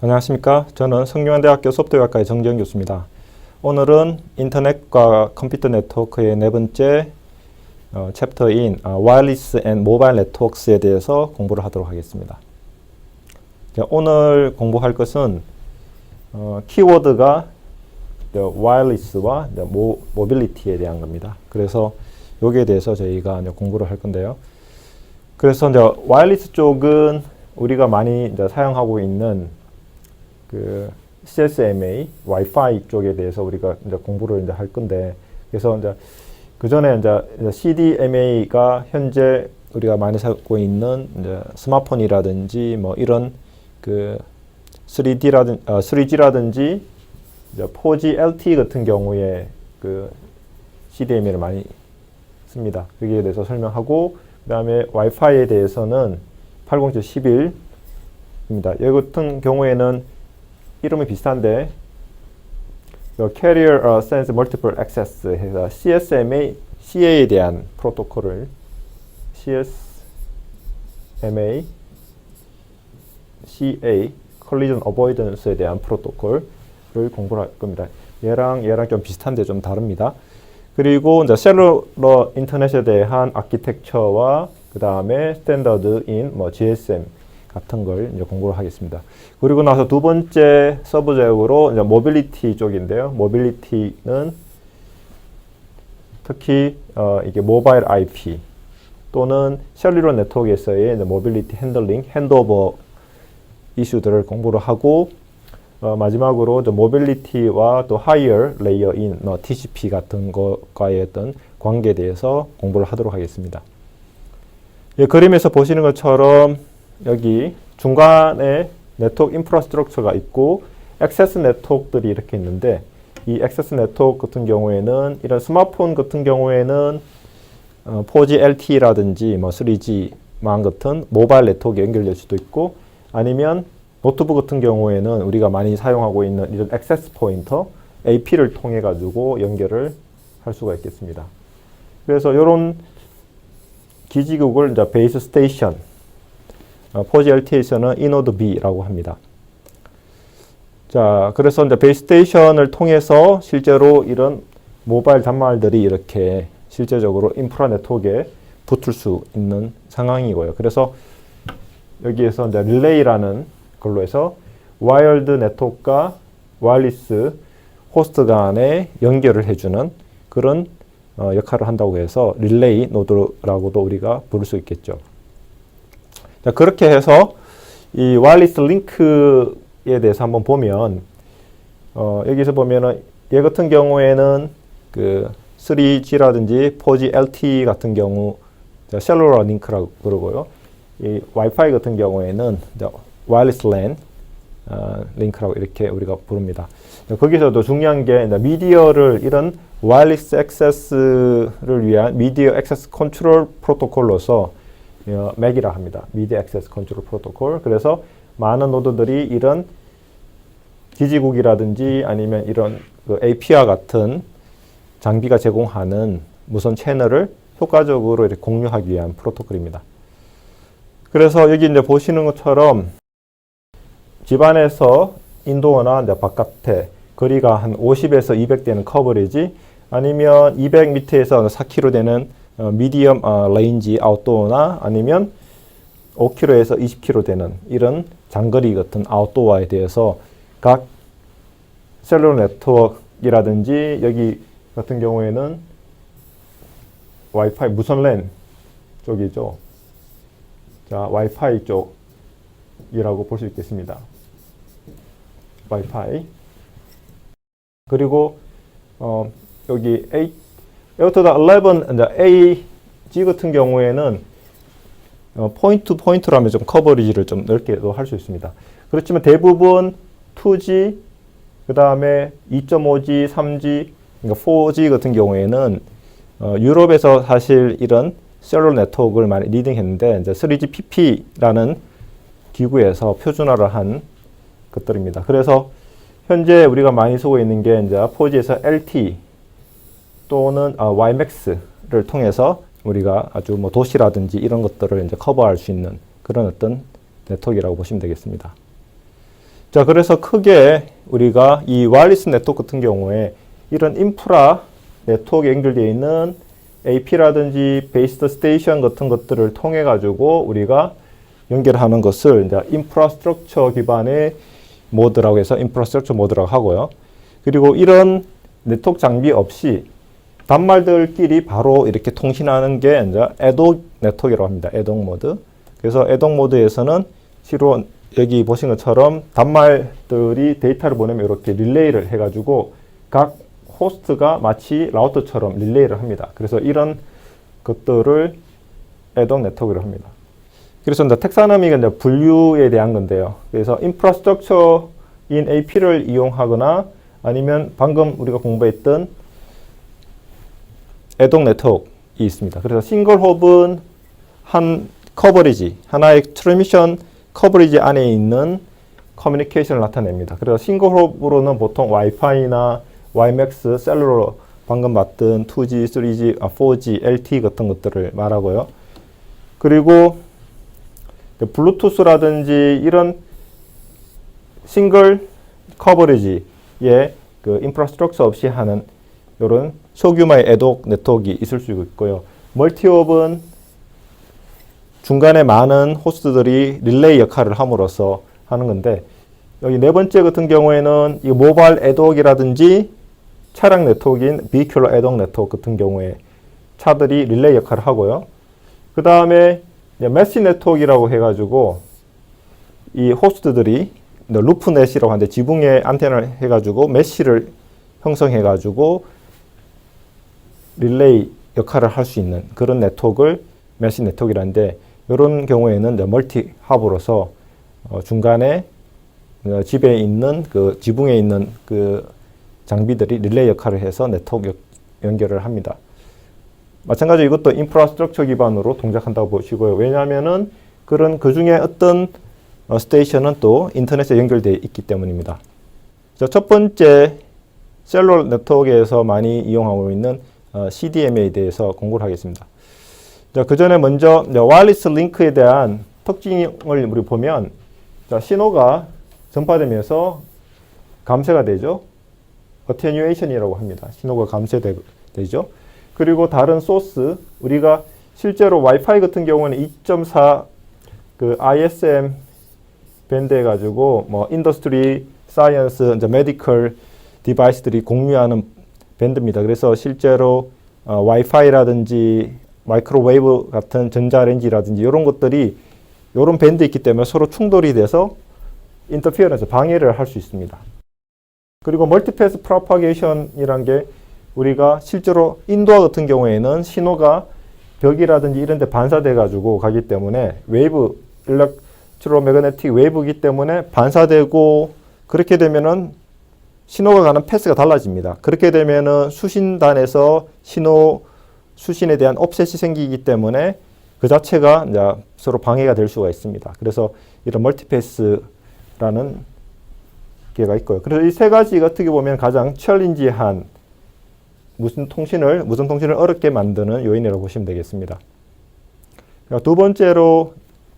안녕하십니까. 저는 성균관대학교 소프트웨어학과의 정재영 교수입니다. 오늘은 인터넷과 컴퓨터 네트워크의 네 번째 챕터인 와이어리스 앤 모바일 네트워크스에 대해서 공부를 하도록 하겠습니다. 오늘 공부할 것은 키워드가 와이어리스와 모빌리티에 대한 겁니다. 그래서 여기에 대해서 저희가 공부를 할 건데요. 그래서 와이어리스 쪽은 우리가 많이 사용하고 있는 그 CSMA, 와이파이 쪽에 대해서 우리가 공부를 할 건데, 그래서 그 전에 CDMA가 현재 우리가 많이 쓰고 있는 스마트폰이라든지 뭐 이런 그 3G라든지 4G LTE 같은 경우에 그 CDMA를 많이 씁니다. 여기에 대해서 설명하고, 그 다음에 와이파이에 대해서는 807.11입니다. 이 같은 경우에는 이름이 비슷한데 Carrier Sense Multiple Access 해서 CSMA, CA에 대한 프로토콜을 CSMA, CA, Collision Avoidance에 대한 프로토콜을 공부를 할 겁니다. 얘랑 좀 비슷한데 좀 다릅니다. 그리고 셀룰러 인터넷에 대한 아키텍처와 그 다음에 스탠더드인 GSM 같은 걸 공부를 하겠습니다. 그리고 나서 두 번째 서브젝트로 모빌리티 쪽인데요. 모빌리티는 특히 이게 모바일 IP 또는 셀룰러 네트워크에서의 모빌리티 핸들링, 핸드오버 이슈들을 공부를 하고, 마지막으로 모빌리티와 또 하이어 레이어인 TCP 같은 것과의 어떤 관계에 대해서 공부를 하도록 하겠습니다. 그림에서 보시는 것처럼 여기 중간에 네트워크 인프라스트럭처가 있고 액세스 네트워크들이 이렇게 있는데, 이 액세스 네트워크 같은 경우에는 이런 스마트폰 같은 경우에는 4G LTE라든지 3G망 같은 모바일 네트워크에 연결될 수도 있고, 아니면 노트북 같은 경우에는 우리가 많이 사용하고 있는 이런 액세스 포인터 AP를 통해 가지고 연결을 할 수가 있겠습니다. 그래서 이런 기지국을 베이스 스테이션, 4G LTE에서는 이노드 B라고 합니다. 자, 그래서 베이스 스테이션을 통해서 실제로 이런 모바일 단말들이 이렇게 실제적으로 인프라 네트워크에 붙을 수 있는 상황이고요. 그래서 여기에서 릴레이라는 걸로 해서 와이어드 네트워크가 와이어리스 호스트 간에 연결을 해주는 그런 역할을 한다고 해서 릴레이 노드라고도 우리가 부를 수 있겠죠. 자, 그렇게 해서 이 와이어리스 링크에 대해서 한번 보면 여기서 보면은 얘 같은 경우에는 그 3G라든지 4G LTE 같은 경우 셀룰러 링크라고 그러고요. 이 와이파이 같은 경우에는 와이어리스 랜 링크라고 이렇게 우리가 부릅니다. 거기서도 중요한 게 미디어를 이런 와이어리스 액세스를 위한 미디어 액세스 컨트롤 프로토콜로서 맥이라 합니다. 미디어 액세스 컨트롤 프로토콜. 그래서 많은 노드들이 이런 기지국이라든지 아니면 이런 그 AP와 같은 장비가 제공하는 무선 채널을 효과적으로 이렇게 공유하기 위한 프로토콜입니다. 그래서 여기 보시는 것처럼 집안에서 인도어나 바깥에 거리가 한 50에서 200 되는 커버리지, 아니면 200m에서 4km 되는 미디엄 레인지 아웃도어나 아니면 5km에서 20km 되는 이런 장거리 같은 아웃도어에 대해서 각 셀룰러 네트워크이라든지 여기 같은 경우에는 와이파이 무선 랜 쪽이죠. 자, 와이파이 쪽이라고 볼 수 있겠습니다. 와이파이. 그리고 여기 에어터다 11 AG 같은 경우에는 포인트 투 포인트라면 좀 커버리지를 좀 넓게도 할 수 있습니다. 그렇지만 대부분 2G, 그 다음에 2.5G, 3G, 그러니까 4G 같은 경우에는 유럽에서 사실 이런 셀룰러 네트워크를 많이 리딩했는데, 이제 3GPP라는 기구에서 표준화를 한 것들입니다. 그래서 현재 우리가 많이 쓰고 있는 게 이제 4G에서 LTE 또는 WiMAX를 통해서 우리가 아주 도시라든지 이런 것들을 이제 커버할 수 있는 그런 어떤 네트워크라고 보시면 되겠습니다. 자, 그래서 크게 우리가 이 와이어리스 네트워크 같은 경우에 이런 인프라 네트워크에 연결되어 있는 AP라든지 베이스 스테이션 같은 것들을 통해 가지고 우리가 연결하는 것을 이제 인프라스트럭처 기반의 모드라고 해서 인프라스트럭처 모드라고 하고요. 그리고 이런 네트워크 장비 없이 단말들끼리 바로 이렇게 통신하는 게 이제 애독 네트워크라고 합니다. 애독 모드. 그래서 애독 모드에서는 실로 여기 보신 것처럼 단말들이 데이터를 보내면 이렇게 릴레이를 해가지고 각 호스트가 마치 라우터처럼 릴레이를 합니다. 그래서 이런 것들을 애독 네트워크라고 합니다. 그래서 이제 텍사노미가 이제 분류에 대한 건데요. 그래서 인프라스트럭처인 AP를 이용하거나 아니면 방금 우리가 공부했던 애독 네트워크가 있습니다. 그래서 싱글 홉은 한 커버리지, 하나의 트랜스미션 커버리지 안에 있는 커뮤니케이션을 나타냅니다. 그래서 싱글 홉으로는 보통 와이파이나 와이맥스, 셀룰러, 방금 봤던 2G, 3G, 4G, LTE 같은 것들을 말하고요. 그리고 블루투스라든지 이런 싱글 커버리지의 그 인프라스트럭처 없이 하는 이런 소규모의 애독 네트워크가 있을 수 있고요. 멀티홉은 중간에 많은 호스트들이 릴레이 역할을 함으로써 하는 건데, 여기 네 번째 같은 경우에는 이 모바일 애독이라든지 차량 네트워크인 비큐러 애독 네트워크 같은 경우에 차들이 릴레이 역할을 하고요. 그 다음에 메시 네트워크라고 해가지고 이 호스트들이 루프넷이라고 하는데 지붕에 안테나를 해가지고 메시를 형성해가지고 릴레이 역할을 할 수 있는 그런 네트워크를 메시 네트워크라는데, 이런 경우에는 멀티 합으로서 중간에 집에 있는 그 지붕에 있는 그 장비들이 릴레이 역할을 해서 네트워크 연결을 합니다. 마찬가지로 이것도 인프라스트럭처 기반으로 동작한다고 보시고요. 왜냐하면은 그런 그 중에 어떤 스테이션은 또 인터넷에 연결되어 있기 때문입니다. 자, 첫 번째 셀룰러 네트워크에서 많이 이용하고 있는 CDMA에 대해서 공부를 하겠습니다. 자, 그 전에 먼저 와이어리스 링크에 대한 특징을 우리 보면, 자, 신호가 전파되면서 감쇄가 되죠. 어테뉴에이션이라고 합니다. 신호가 감쇄되죠. 그리고 다른 소스, 우리가 실제로 와이파이 같은 경우는 2.4 그 ISM 밴드 해가지고 뭐 인더스트리, 사이언스, 이제 메디컬 디바이스들이 공유하는 밴드입니다. 그래서 실제로 와이파이라든지 마이크로웨이브 같은 전자레인지라든지 이런 것들이 이런 밴드에 있기 때문에 서로 충돌이 돼서 인터피어런스, 방해를 할 수 있습니다. 그리고 멀티패스 프로파게이션이란 게 우리가 실제로 인도어 같은 경우에는 신호가 벽이라든지 이런 데 반사돼 가지고 가기 때문에 웨이브, 일렉트로매그네틱 웨이브이기 때문에 반사되고, 그렇게 되면은 신호가 가는 패스가 달라집니다. 그렇게 되면은 수신단에서 신호 수신에 대한 옵셋이 생기기 때문에 그 자체가 이제 서로 방해가 될 수가 있습니다. 그래서 이런 멀티패스라는 기회가 있고요. 그래서 이 세 가지가 어떻게 보면 가장 챌린지한 무선 통신을 어렵게 만드는 요인이라고 보시면 되겠습니다. 두 번째로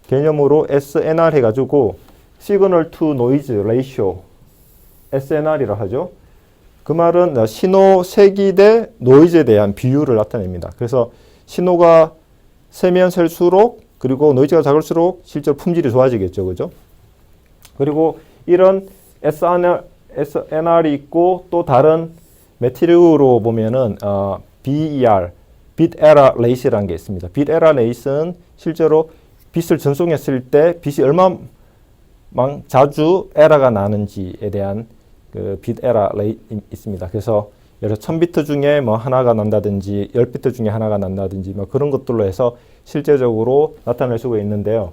개념으로 SNR 해가지고 시그널 투 노이즈 레이쇼, SNR이라 하죠. 그 말은 신호 세기 대 노이즈에 대한 비율을 나타냅니다. 그래서 신호가 세면 셀수록, 그리고 노이즈가 작을수록 실제로 품질이 좋아지겠죠. 그죠? 그리고 이런 SNR이 있고 또 다른 매트릭으로 보면은 BER, Bit Error Rate라는 게 있습니다. Bit Error Rate는 실제로 빛을 전송했을 때 빛이 얼마나 자주 에러가 나는지에 대한 그 빗 에러 레이트 있습니다. 그래서 예를 들어 1000비트 중에 뭐 하나가 난다든지 10비트 중에 하나가 난다든지 뭐 그런 것들로 해서 실제적으로 나타낼 수가 있는데요.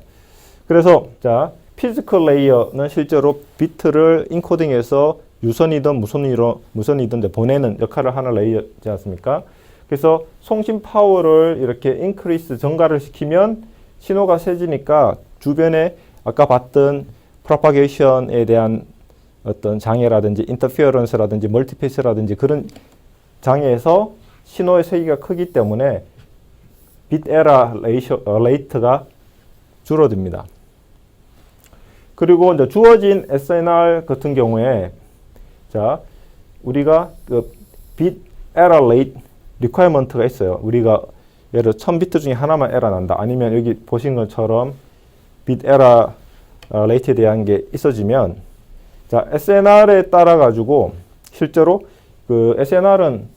그래서 자, 피지컬 레이어는 실제로 비트를 인코딩해서 유선이든 무선이든 보내는 역할을 하는 레이어지 않습니까? 그래서 송신 파워를 이렇게 인크리스 증가를 시키면 신호가 세지니까 주변에 아까 봤던 프로파게이션에 대한 어떤 장애라든지 인터피어런스라든지 멀티패스라든지 그런 장애에서 신호의 세기가 크기 때문에 빗 에러 레이트가 줄어듭니다. 그리고 이제 주어진 SNR 같은 경우에 자, 우리가 그 bit error rate requirement가 있어요. 우리가 예를 들어 1000비트 중에 하나만 에러 난다. 아니면 여기 보신 것처럼 bit error rate에 대한 게 있어지면 자, SNR에 따라 가지고 실제로 그 SNR은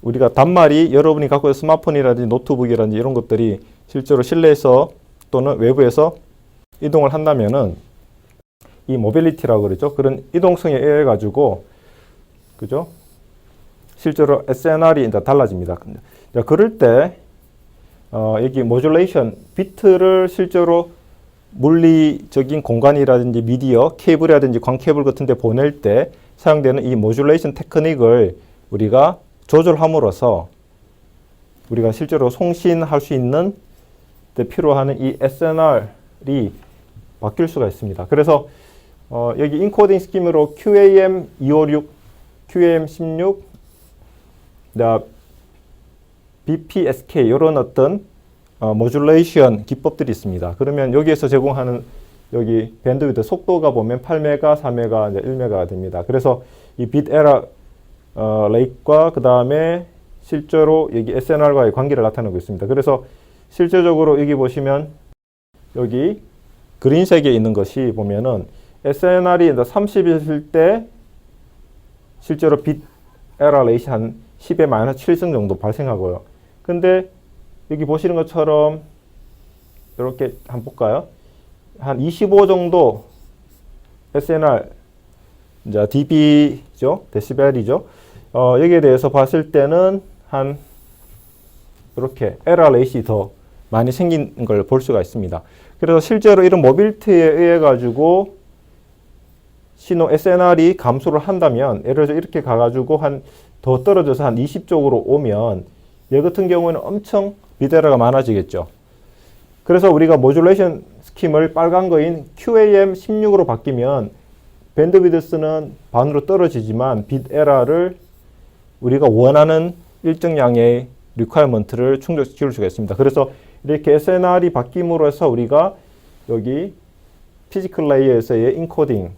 우리가 단말이 여러분이 갖고 있는 스마트폰이라든지 노트북이라든지 이런 것들이 실제로 실내에서 또는 외부에서 이동을 한다면은 이 모빌리티라고 그러죠. 그런 이동성에 의해 가지고 그죠? 실제로 SNR이 이제 달라집니다. 자, 그럴 때 여기 모듈레이션 비트를 실제로 물리적인 공간이라든지 미디어, 케이블이라든지 광 케이블 같은 데 보낼 때 사용되는 이 모듈레이션 테크닉을 우리가 조절함으로써 우리가 실제로 송신할 수 있는 데 필요한 이 SNR이 바뀔 수가 있습니다. 그래서 여기 인코딩 스킴으로 QAM256, QAM16, BPSK 이런 어떤 모듈레이션 기법들이 있습니다. 그러면 여기에서 제공하는 여기 밴드위드 속도가 보면 8메가, 4메가, 이제 1메가가 됩니다. 그래서 이 빗 에러 레이트과 그 다음에 실제로 여기 SNR과의 관계를 나타내고 있습니다. 그래서 실제적으로 여기 보시면 여기 그린색에 있는 것이 보면은 SNR이 30일 때 실제로 빗 에러 레이트 한 10의 마이너스 7승 정도 발생하고요. 근데 여기 보시는 것처럼 이렇게 한번 볼까요? 한 25 정도 SNR 이제 dB죠, 데시벨이죠. 여기에 대해서 봤을 때는 한 이렇게 에러 레이시 더 많이 생긴 걸 볼 수가 있습니다. 그래서 실제로 이런 모빌리티에 의해 가지고 신호 SNR이 감소를 한다면 예를 들어 이렇게 가가지고 한 더 떨어져서 한 20쪽으로 오면 얘 같은 경우에는 엄청 비데라가 많아지겠죠. 그래서 우리가 모듈레이션 스킴을 빨간 거인 QAM16으로 바뀌면 밴드위드스는 반으로 떨어지지만 빗 에러를 우리가 원하는 일정량의 리퀘어먼트를 충족시킬 수가 있습니다. 그래서 이렇게 SNR이 바뀜으로 해서 우리가 여기 피지컬 레이어에서의 인코딩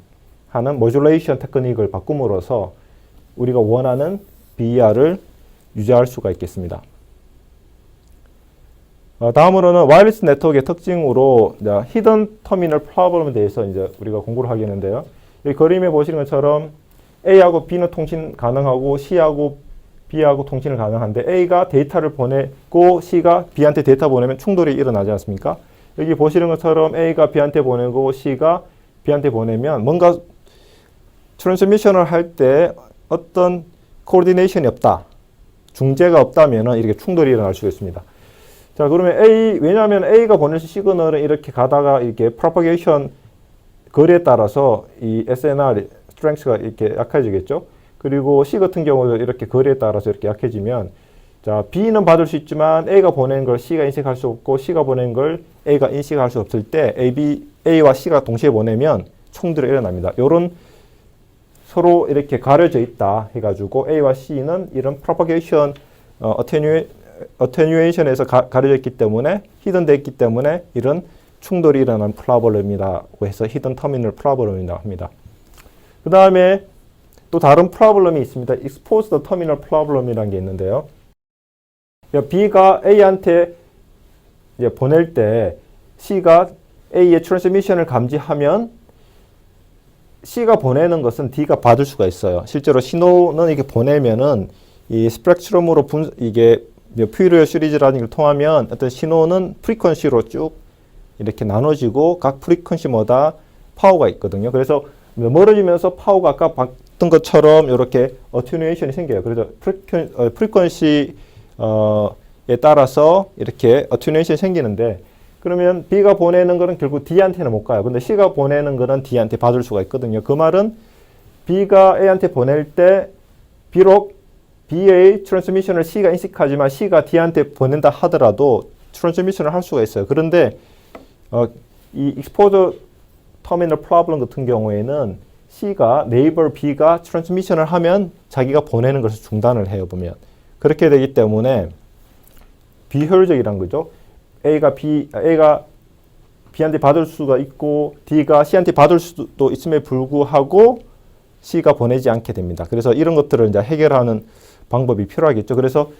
하는 모듈레이션 테크닉을 바꿈으로써 우리가 원하는 BER을 유지할 수가 있겠습니다. 다음으로는 와이어리스 네트워크의 특징으로 히든 터미널 프로블럼에 대해서 이제 우리가 공부를 하겠는데요. 이 그림에 보시는 것처럼 A하고 B는 통신 가능하고 C하고 B하고 통신을 가능한데 A가 데이터를 보내고 C가 B한테 데이터 보내면 충돌이 일어나지 않습니까? 여기 보시는 것처럼 A가 B한테 보내고 C가 B한테 보내면 뭔가 트랜스미션을 할 때 어떤 코디네이션이 없다, 중재가 없다면 이렇게 충돌이 일어날 수 있습니다. 자, 그러면 왜냐하면 A가 보낼 시그널은 이렇게 가다가 이렇게 프로파게이션 거리에 따라서 이 SNR 스트렝스가 이렇게 약해지겠죠. 그리고 C 같은 경우도 이렇게 거리에 따라서 이렇게 약해지면 자, B는 받을 수 있지만 A가 보낸 걸 C가 인식할 수 없고 C가 보낸 걸 A가 인식할 수 없을 때 A와 C가 동시에 보내면 충돌이 일어납니다. 요런 서로 이렇게 가려져 있다 해가지고 A와 C는 이런 프로파게이션 어테뉴에이션에서 가려져 있기 때문에 히든되어 있기 때문에 이런 충돌이 일어나는 프로블럼이라고 해서 히든 터미널 프로블럼이라고 합니다. 그 다음에 또 다른 프로블럼이 있습니다. exposed terminal problem이라는 게 있는데요. B가 A한테 이제 보낼 때 C가 A의 트랜스미션을 감지하면 C가 보내는 것은 D가 받을 수가 있어요. 실제로 신호는 이렇게 보내면은 이 스펙트럼으로 이게 퓨리어 시리즈라는 걸 통하면 어떤 신호는 프리퀀시로 쭉 이렇게 나눠지고 각 프리퀀시마다 파워가 있거든요. 그래서 멀어지면서 파워가 아까 봤던 것처럼 이렇게 어튜네이션이 생겨요. 그래서 프리퀀시에 따라서 이렇게 어튜네이션이 생기는데 그러면 B가 보내는 거는 결국 D한테는 못 가요. 근데 C가 보내는 거는 D한테 받을 수가 있거든요. 그 말은 B가 A한테 보낼 때 비록 B의 트랜스미션을 C가 인식하지만 C가 D한테 보낸다 하더라도 트랜스미션을 할 수가 있어요. 그런데 이 exposed terminal problem 같은 경우에는 C가 네이버 B가 트랜스미션을 하면 자기가 보내는 것을 중단을 해요. 보면 그렇게 되기 때문에 비효율적이란 거죠. A가 B한테 받을 수가 있고 D가 C한테 받을 수도 있음에 불구하고 C가 보내지 않게 됩니다. 그래서 이런 것들을 이제 해결하는 방법이 필요하겠죠. 그래서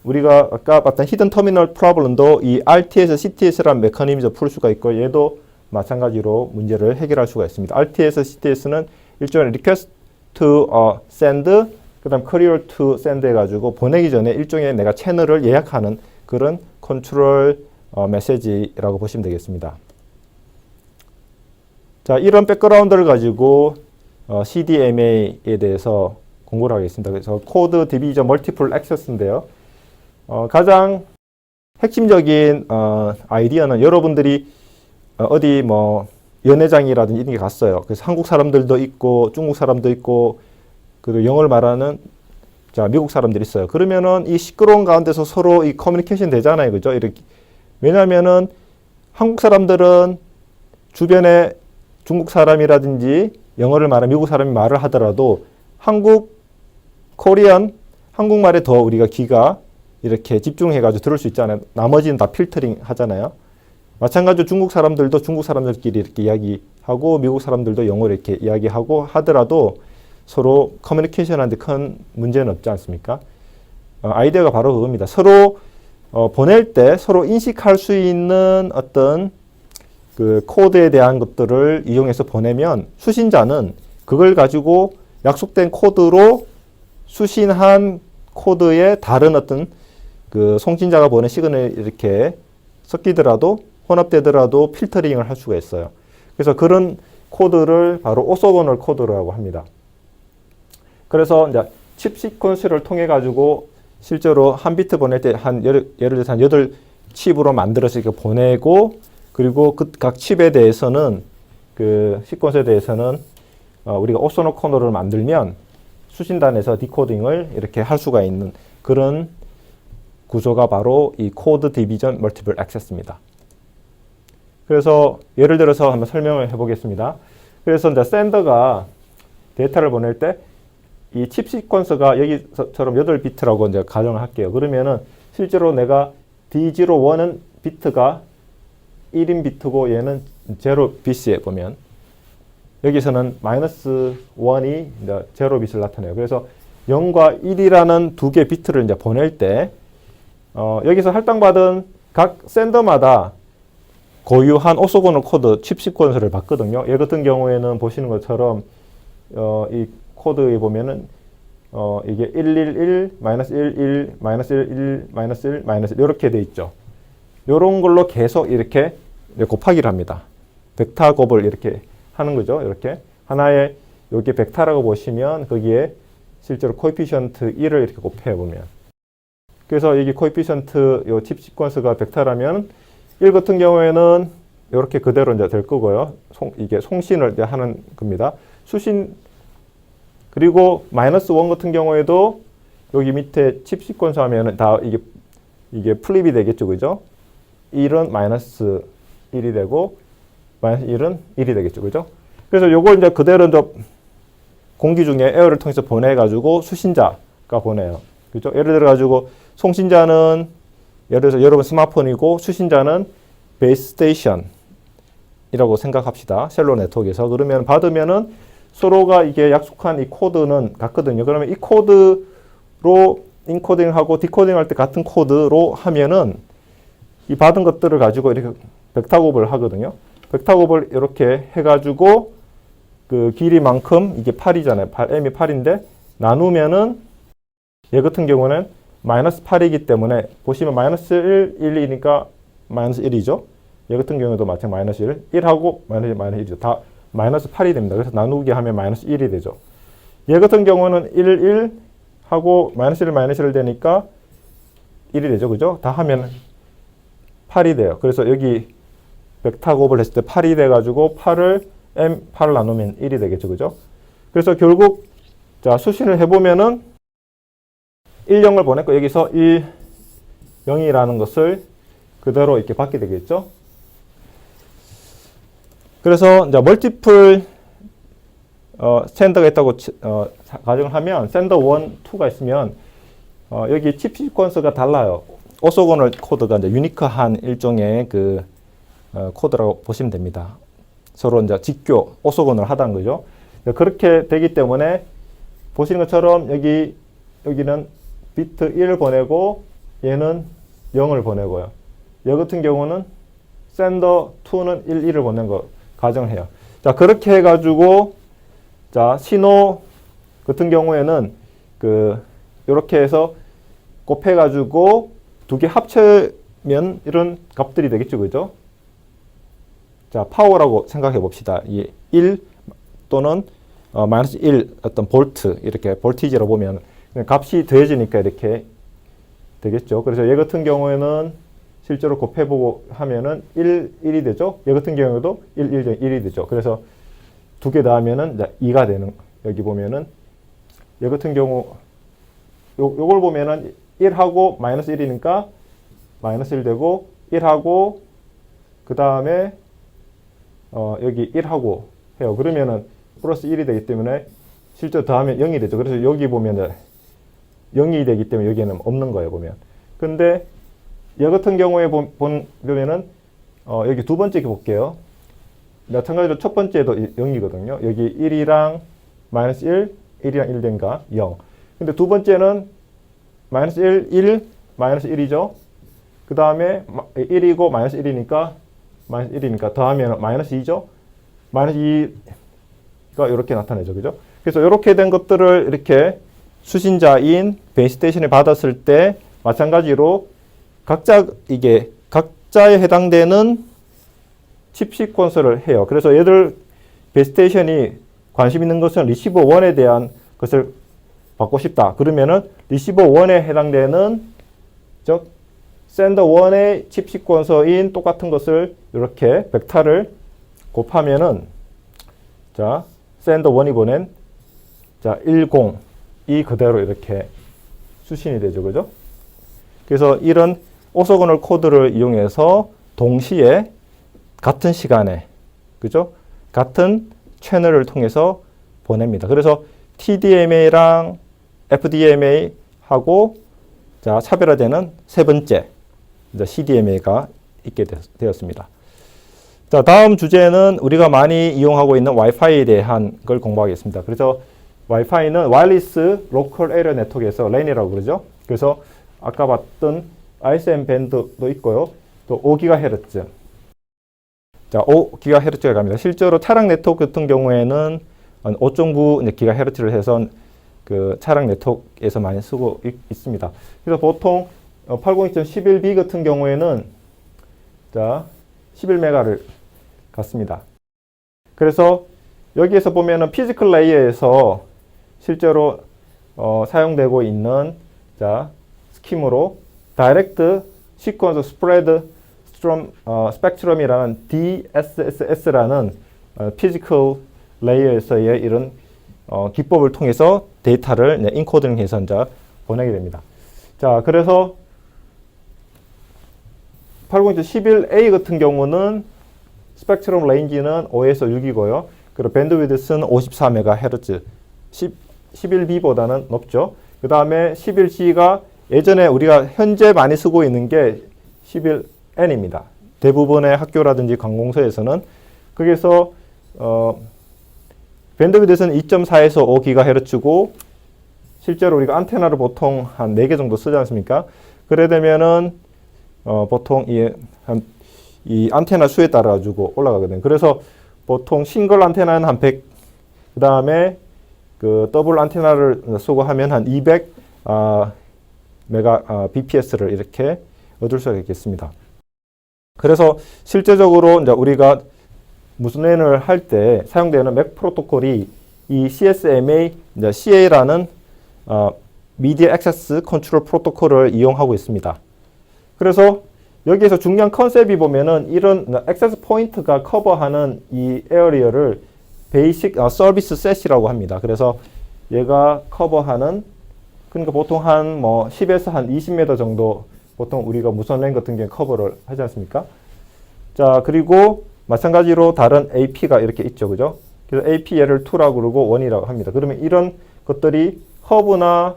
우리가 아까 봤던 히든 터미널 프로블럼도 이 RTS, CTS라는 메커니즘에서 풀 수가 있고 얘도 마찬가지로 문제를 해결할 수가 있습니다. RTS, CTS는 일종의 request to send, 그 다음 clear to send 해가지고 보내기 전에 일종의 내가 채널을 예약하는 그런 컨트롤 메시지라고 보시면 되겠습니다. 자, 이런 백그라운드를 가지고 CDMA에 대해서 공부를 하겠습니다. 그래서 코드 디비전 멀티플 액세스인데요. 가장 핵심적인 아이디어는 여러분들이 어디 뭐 연회장이라든지 이런 게 갔어요. 그래서 한국 사람들도 있고 중국 사람도 있고 그리고 영어를 말하는 자 미국 사람들이 있어요. 그러면은 이 시끄러운 가운데서 서로 이 커뮤니케이션 되잖아요, 그죠? 이렇게 왜냐하면은 한국 사람들은 주변에 중국 사람이라든지 영어를 말하는 미국 사람이 말을 하더라도 코리안 한국말에 더 우리가 귀가 이렇게 집중해가지고 들을 수 있잖아요. 나머지는 다 필터링 하잖아요. 마찬가지로 중국 사람들도 중국 사람들끼리 이렇게 이야기하고 미국 사람들도 영어를 이렇게 이야기하고 하더라도 서로 커뮤니케이션 하는데 큰 문제는 없지 않습니까? 아이디어가 바로 그겁니다. 서로 보낼 때 서로 인식할 수 있는 어떤 그 코드에 대한 것들을 이용해서 보내면 수신자는 그걸 가지고 약속된 코드로 수신한 코드의 다른 어떤 그 송신자가 보낸 시그널이 이렇게 섞이더라도 혼합되더라도 필터링을 할 수가 있어요. 그래서 그런 코드를 바로 오소고널 코드라고 합니다. 그래서 이제 칩 시퀀스를 통해 가지고 실제로 한 비트 보낼 때 예를 들어서 한 8칩으로 만들어서 이렇게 보내고 그리고 그 각 칩에 대해서는 그 시퀀스에 대해서는 우리가 오소널 코드를 만들면 수신단에서 디코딩을 이렇게 할 수가 있는 그런 구조가 바로 이 코드 디비전 멀티플 액세스입니다. 그래서 예를 들어서 한번 설명을 해보겠습니다. 그래서 이제 샌더가 데이터를 보낼 때 이 칩 시퀀스가 여기처럼 8비트라고 이제 가정을 할게요. 그러면은 실제로 내가 D01은 비트가 1인 비트고 얘는 0비트에 보면 여기서는 마이너스 1이 이제 0비트를 나타내요. 그래서 0과 1이라는 두 개의 비트를 이제 보낼 때 여기서 할당받은 각 샌더마다 고유한 오소고널 코드 칩 시퀀스를 받거든요. 얘 같은 경우에는 보시는 것처럼 이 코드에 보면은 이게 111, 마이너스 11, 마이너스 11, 마이너스 1, 마이너스 1 이렇게 돼 있죠. 이런 걸로 계속 이렇게 곱하기를 합니다. 벡터 곱을 이렇게 하는 거죠. 이렇게 하나의 여기 벡터라고 보시면 거기에 실제로 코에피션트 1을 이렇게 곱해 보면 그래서 여기 코에피션트 요 칩 시퀀스가 벡터라면 1 같은 경우에는 이렇게 그대로 이제 될 거고요. 이게 송신을 이제 하는 겁니다. 수신 그리고 마이너스 1 같은 경우에도 여기 밑에 칩 시퀀스 하면은 다 이게 플립이 되겠죠, 그죠? 1은 마이너스 1이 되고 마이너스 1은 1이 되겠죠, 그죠? 그래서 요걸 이제 그대로 이제 공기 중에 에어를 통해서 보내가지고 수신자가 보내요, 그죠? 예를 들어가지고 송신자는 예를 들어서 여러분 스마트폰이고 수신자는 베이스 스테이션이라고 생각합시다. 셀로 네트워크에서. 그러면 받으면은 서로가 이게 약속한 이 코드는 같거든요. 그러면 이 코드로 인코딩하고 디코딩할 때 같은 코드로 하면은 이 받은 것들을 가지고 이렇게 벡터 곱을 하거든요. 벡터 곱을 이렇게 해가지고 그 길이만큼 이게 8이잖아요. m이 8인데 나누면은 얘 같은 경우는 마이너스 8이기 때문에 보시면 마이너스 1, 1이니까 마이너스 1이죠. 얘 같은 경우도 마찬가지 마이너스 1, 1하고 마이너스 1이죠. 다 마이너스 8이 됩니다. 그래서 나누기 하면 마이너스 1이 되죠. 얘 같은 경우는 1, 1 하고 마이너스 1, 마이너스 1 되니까 1이 되죠. 그죠? 다 하면 8이 돼요. 그래서 여기 벡터 곱을 했을 때 8이 돼가지고 8을 나누면 1이 되겠죠. 그죠? 그래서 결국 자 수신을 해보면은 1, 0을 보냈고 여기서 1, 0이라는 것을 그대로 이렇게 받게 되겠죠. 그래서 이제 멀티플 샌더가 있다고 가정을 하면 샌더 1, 2가 있으면 여기 칩 시퀀스가 달라요. 오소고널 코드가 이제 유니크한 일종의 그 코드라고 보시면 됩니다. 서로 이제 직교, 오소건을 하다는 거죠. 그렇게 되기 때문에 보시는 것처럼 여기는 비트 1을 보내고 얘는 0을 보내고요. 여기 같은 경우는 sender 2는 1, 1을 보낸 거 가정을 해요. 자, 그렇게 해가지고 자, 신호 같은 경우에는 이렇게 해서 곱해가지고 두 개 합치면 이런 값들이 되겠죠, 그죠? 자, 파워라고 생각해 봅시다. 이 1 또는 마이너스 1 어떤 볼트, 이렇게 볼티지로 보면 값이 더해지니까 이렇게 되겠죠. 그래서 얘 같은 경우에는 실제로 곱해보고 하면은 1, 1이 되죠. 얘 같은 경우에도 1, 1, 1이 되죠. 그래서 두 개 더하면은 2가 되는, 여기 보면은 얘 같은 경우 요걸 보면은 1하고 마이너스 1이니까 마이너스 1 되고 1하고 그 다음에 여기 1하고 해요. 그러면은 플러스 1이 되기 때문에 실제로 더하면 0이 되죠. 그래서 여기 보면은 0이 되기 때문에 여기에는 없는 거예요, 보면. 근데 얘 같은 경우에 보면은 여기 두 번째 볼게요. 마찬가지로 첫 번째도 0이거든요. 여기 1이랑 마이너스 1, 1이랑 1 된가? 0. 근데 두 번째는 마이너스 1, 1, 마이너스 1이죠. 그 다음에 1이고 마이너스 1이니까 더하면 마이너스 2죠. 마이너스 2가 이렇게 나타내죠. 그죠? 그래서 이렇게 된 것들을 이렇게 수신자인 베이스테이션이 받았을 때 마찬가지로 각자에 해당되는 칩 시퀀서를 해요. 그래서 얘들 베이스테이션이 관심 있는 것은 리시버 1에 대한 것을 받고 싶다. 그러면은 리시버 1에 해당되는 즉 샌더 1의 칩 시퀀서인 똑같은 것을 이렇게 벡터를 곱하면은 자, 샌더 1이 보낸 자, 10이 그대로 이렇게 수신이 되죠. 그죠? 그래서 이런 오소건을 코드를 이용해서 동시에 같은 시간에 그죠? 같은 채널을 통해서 보냅니다. 그래서 TDMA랑 FDMA 하고 자, 차별화되는 세 번째 CDMA가 있게 되었습니다. 자, 다음 주제는 우리가 많이 이용하고 있는 와이파이에 대한 걸 공부하겠습니다. 그래서 와이파이는 와이어리스 로컬 에리어 네트워크에서 LAN이라고 그러죠. 그래서 아까 봤던 ISM 밴드도 있고요. 또 5GHz. 자, 5GHz가 갑니다. 실제로 차량 네트워크 같은 경우에는 5.9GHz를 해서 그 차량 네트워크에서 많이 쓰고 있습니다. 그래서 보통 802.11b 같은 경우에는 자, 11메가를 갖습니다. 그래서 여기에서 보면은 피지컬 레이어에서 실제로 사용되고 있는 자, 스킴으로 다이렉트 시퀀서 스프레드 스펙트럼이라는 DSSS라는 피지컬 레이어에서의 이런 기법을 통해서 데이터를 인코딩해서 이제 보내게 됩니다. 자, 그래서 802.11a 같은 경우는 스펙트럼 레인지는 5에서 6이고요. 그리고 밴드위드스는 54MHz, 11b보다는 높죠. 그 다음에 11g가 예전에 우리가 현재 많이 쓰고 있는 게 11n입니다. 대부분의 학교라든지 관공서에서는 거기서 밴드위드스는 2.4에서 5GHz고 실제로 우리가 안테나를 보통 한 4개 정도 쓰지 않습니까? 그래 되면은 보통 이 안테나 수에 따라 가지고 올라가거든요. 그래서 보통 싱글 안테나는 한 100, 그 다음에 그 더블 안테나를 쓰고 하면 한 200 BPS를 이렇게 얻을 수가 있겠습니다. 그래서 실제적으로 이제 우리가 무슨 랜을 할 때 사용되는 맥 프로토콜이 이 CSMA, 이제 CA라는 미디어 액세스 컨트롤 프로토콜을 이용하고 있습니다. 그래서 여기에서 중요한 컨셉이 보면은 이런 액세스 포인트가 커버하는 이 에어리어를 베이식 서비스 셋이라고 합니다. 그래서 얘가 커버하는 그러니까 보통 한 10에서 한 20m 정도 보통 우리가 무선 랜 같은 경우에 커버를 하지 않습니까? 자, 그리고 마찬가지로 다른 AP가 이렇게 있죠. 그죠? 그래서 AP 얘를 2라고 그러고 1이라고 합니다. 그러면 이런 것들이 허브나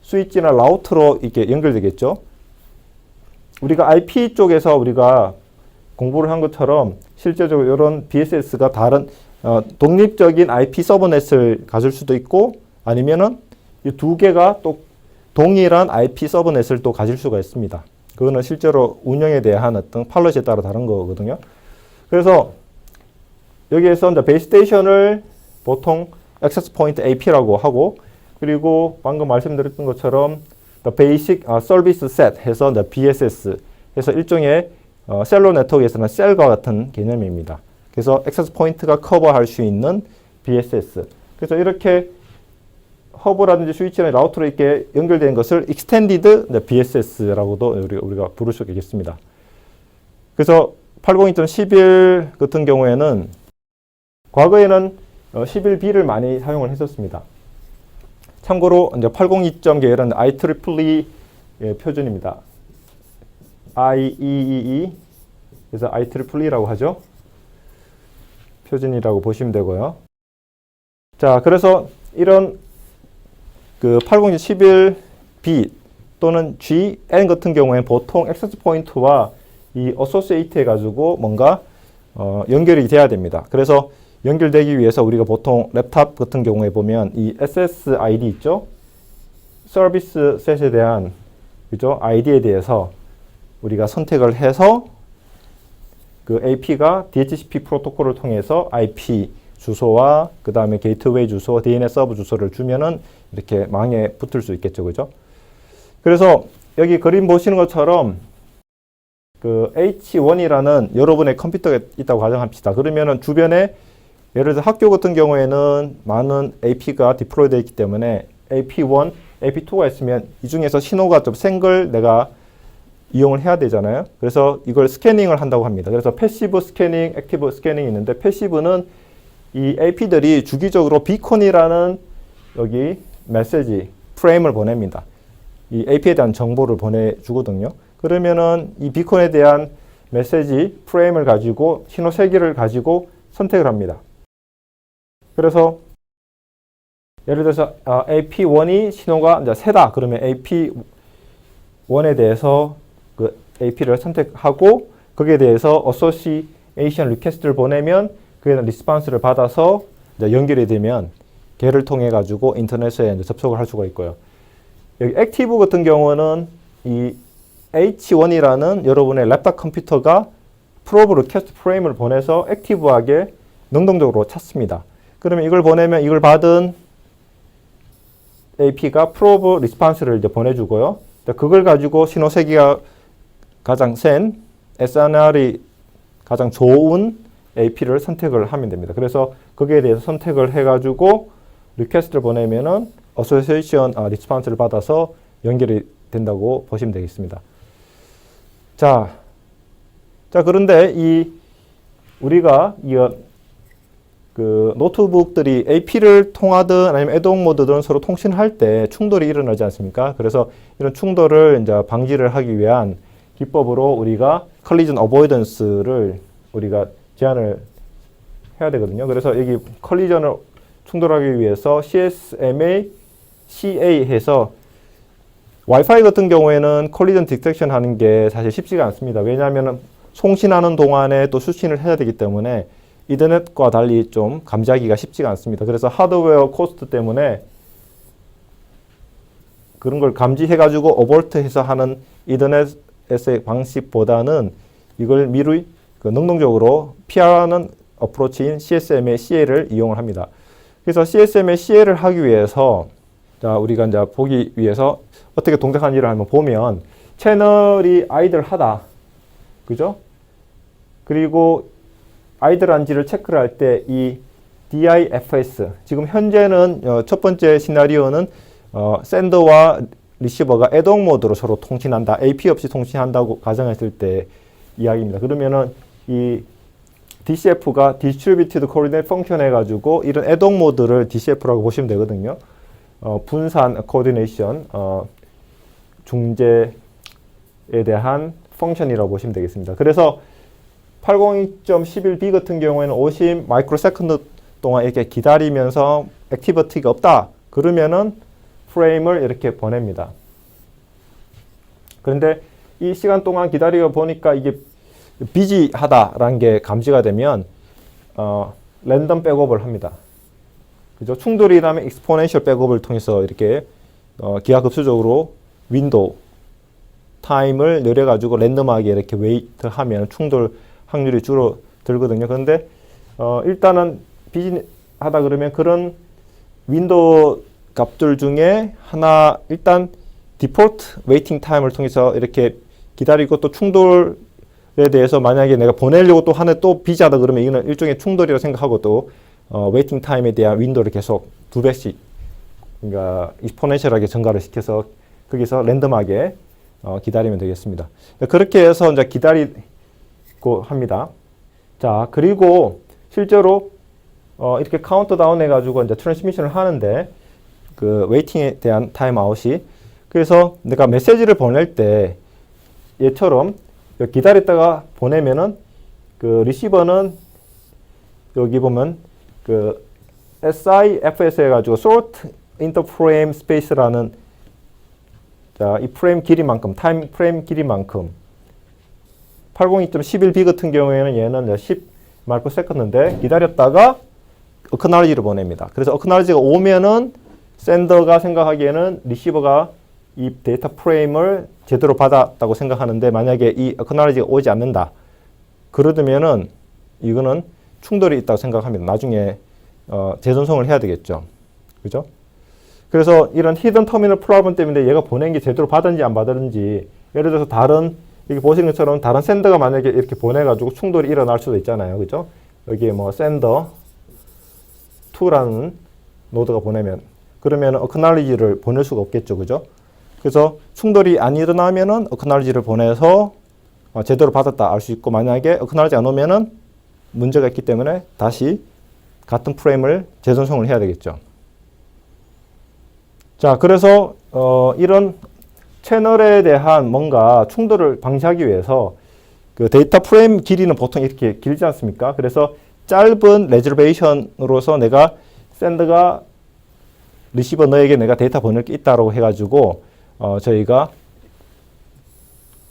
스위치나 라우터로 이렇게 연결되겠죠. 우리가 IP 쪽에서 우리가 공부를 한 것처럼 실제적으로 이런 BSS가 다른 독립적인 IP 서버넷을 가질 수도 있고 아니면은 이 두 개가 또 동일한 IP 서버넷을 또 가질 수가 있습니다. 그거는 실제로 운영에 대한 어떤 팔로시에 따라 다른 거거든요. 그래서 여기에서 이제 베이스 스테이션을 보통 액세스 포인트 AP라고 하고 그리고 방금 말씀드렸던 것처럼 the basic service set 해서 the BSS 해서 일종의 셀러 네트워크에서는 셀과 같은 개념입니다. 그래서 액세스 포인트가 커버할 수 있는 BSS. 그래서 이렇게 허브라든지 스위치나 라우터로 이렇게 연결된 것을 extended BSS라고도 우리가 부를 수 있겠습니다. 그래서 802.11 같은 경우에는 과거에는 11B를 많이 사용을 했었습니다. 참고로 이제 802점 계열은 IEEE 표준입니다. IEEE 그래서 IEEE라고 하죠. 표준이라고 보시면 되고요. 자, 그래서 이런 그 802.11B 또는 GN 같은 경우에는 보통 액세스 포인트와 이 어소시에이트 해가지고 뭔가 연결이 돼야 됩니다. 그래서 연결되기 위해서 우리가 보통 랩탑 같은 경우에 보면 이 SSID 있죠? 서비스 셋에 대한 그죠? 아이디에 대해서 우리가 선택을 해서 그 AP가 DHCP 프로토콜을 통해서 IP 주소와 그 다음에 게이트웨이 주소, DNS 서버 주소를 주면은 이렇게 망에 붙을 수 있겠죠, 그죠? 그래서 여기 그림 보시는 것처럼 그 H1이라는 여러분의 컴퓨터가 있다고 가정합시다. 그러면은 주변에 예를 들어 학교 같은 경우에는 많은 AP가 디플로이 되어 있기 때문에 AP1, AP2가 있으면 이 중에서 신호가 좀 센 걸 내가 이용을 해야 되잖아요. 그래서 이걸 스캐닝을 한다고 합니다. 그래서 패시브 스캐닝, 액티브 스캐닝이 있는데 패시브는 이 AP들이 주기적으로 비콘이라는 여기 메시지 프레임을 보냅니다. 이 AP에 대한 정보를 보내주거든요. 그러면은 이 비콘에 대한 메시지 프레임을 가지고 신호 세 개를 가지고 선택을 합니다. 그래서 예를 들어서 AP1이 신호가 이제 세다 그러면 AP1에 대해서 그 AP를 선택하고 거기에 대해서 어소시에이션 리퀘스트를 보내면 그에 대한 리스폰스를 받아서 이제 연결이 되면 걔를 통해 가지고 인터넷에 이제 접속을 할 수가 있고요. 여기 액티브 같은 경우는 이 H1이라는 여러분의 랩탑 컴퓨터가 프로브 리퀘스트 프레임을 보내서 액티브하게 능동적으로 찾습니다. 그러면 이걸 보내면 이걸 받은 AP가 프로브 리스폰스를 이제 보내주고요. 그걸 가지고 신호 세기가 가장 센 SNR이 가장 좋은 AP를 선택을 하면 됩니다. 그래서 거기에 대해서 선택을 해가지고 리퀘스트를 보내면은 어소시에이션 리스폰스를 받아서 연결이 된다고 보시면 되겠습니다. 자, 그런데 우리가 그 노트북들이 AP를 통하든 아니면 애동 모드든 서로 통신할 때 충돌이 일어나지 않습니까? 그래서 이런 충돌을 이제 방지를 하기 위한 기법으로 우리가 컬리전 어보이던스를 우리가 제한을 해야 되거든요. 그래서 여기 컬리전을 충돌하기 위해서 CSMA, CA 해서 와이파이 같은 경우에는 컬리전 디텍션 하는 게 사실 쉽지가 않습니다. 왜냐하면 송신하는 동안에 또 수신을 해야 되기 때문에 이더넷과 달리 좀 감지하기가 쉽지가 않습니다. 그래서 하드웨어 코스트 때문에 그런 걸 감지해가지고 어볼트해서 하는 이더넷의 방식보다는 이걸 미리 능동적으로 피하는 어프로치인 CSMA, CA를 이용을 합니다. 그래서 CSMA, CA를 하기 위해서 자, 우리가 이제 보기 위해서 어떻게 동작하는지를 한번 보면 채널이 아이들하다. 그죠? 그리고 아이들한지를 체크를 할 때 이 DIFS 지금 현재는 첫 번째 시나리오는 샌더와 리시버가 애동 모드로 서로 통신한다. AP 없이 통신한다고 가정했을 때 이야기입니다. 그러면은 이 DCF가 Distributed Coordinate Function 해가지고 이런 애동 모드를 DCF라고 보시면 되거든요. 분산 코디네이션 중재에 대한 펑션이라고 보시면 되겠습니다. 그래서 802.11b 같은 경우에는 50 마이크로세컨드 동안 이렇게 기다리면서 액티비티가 없다. 그러면은 프레임을 이렇게 보냅니다. 그런데 이 시간 동안 기다려 보니까 이게 비지하다라는 게 감지가 되면 랜덤 백업을 합니다. 그죠? 충돌이 나면 익스포넨셜 백업을 통해서 이렇게 기하급수적으로 윈도우 타임을 늘려가지고 랜덤하게 이렇게 웨이트하면 충돌 확률이 줄어들거든요. 그런데 일단은 비지하다 그러면 그런 윈도우 값들 중에 하나 일단 디폴트 웨이팅 타임을 통해서 이렇게 기다리고 또 충돌에 대해서 만약에 내가 보내려고 또 하나 또 비지하다 그러면 이거는 일종의 충돌이라고 생각하고 또 웨이팅 타임에 대한 윈도우를 계속 2배씩 그러니까 익스포넨셜하게 증가를 시켜서 거기서 랜덤하게 기다리면 되겠습니다. 그렇게 해서 이제 기다리고 합니다. 자, 그리고 실제로 이렇게 카운트다운 해가지고 이제 트랜스미션을 하는데 그 웨이팅에 대한 타임아웃이 그래서 내가 메시지를 보낼 때 얘처럼 기다렸다가 보내면은 그 리시버는 여기 보면 그 SIFS 해가지고 Sort into Frame Space라는 자, 이 프레임 길이만큼 타임 프레임 길이만큼 802.11b 같은 경우에는 얘는 10 마이크로세컨드인데 기다렸다가 어크나리지를 보냅니다. 그래서 어크나리지가 오면은 샌더가 생각하기에는 리시버가 이 데이터 프레임을 제대로 받았다고 생각하는데 만약에 이 어크나리지가 오지 않는다. 그러면은 이거는 충돌이 있다고 생각합니다. 나중에 재전송을 해야 되겠죠. 그죠? 그래서 이런 히든 터미널 프로블럼 때문에 얘가 보낸 게 제대로 받았는지 안 받았는지 예를 들어서 다른 여기 보시는 것처럼 다른 샌더가 만약에 이렇게 보내가지고 충돌이 일어날 수도 있잖아요. 그죠? 여기에 뭐 샌더 2라는 노드가 보내면 그러면 어크날리지를 보낼 수가 없겠죠. 그죠? 그래서 충돌이 안 일어나면은 어크날리지를 보내서 제대로 받았다 알 수 있고 만약에 어크날리지 안 오면은 문제가 있기 때문에 다시 같은 프레임을 재전송을 해야 되겠죠. 자, 그래서 이런 채널에 대한 뭔가 충돌을 방지하기 위해서 그 데이터 프레임 길이는 보통 이렇게 길지 않습니까? 그래서 짧은 레저베이션으로서 내가 샌드가 리시버 너에게 내가 데이터 보낼 게 있다라고 해가지고 저희가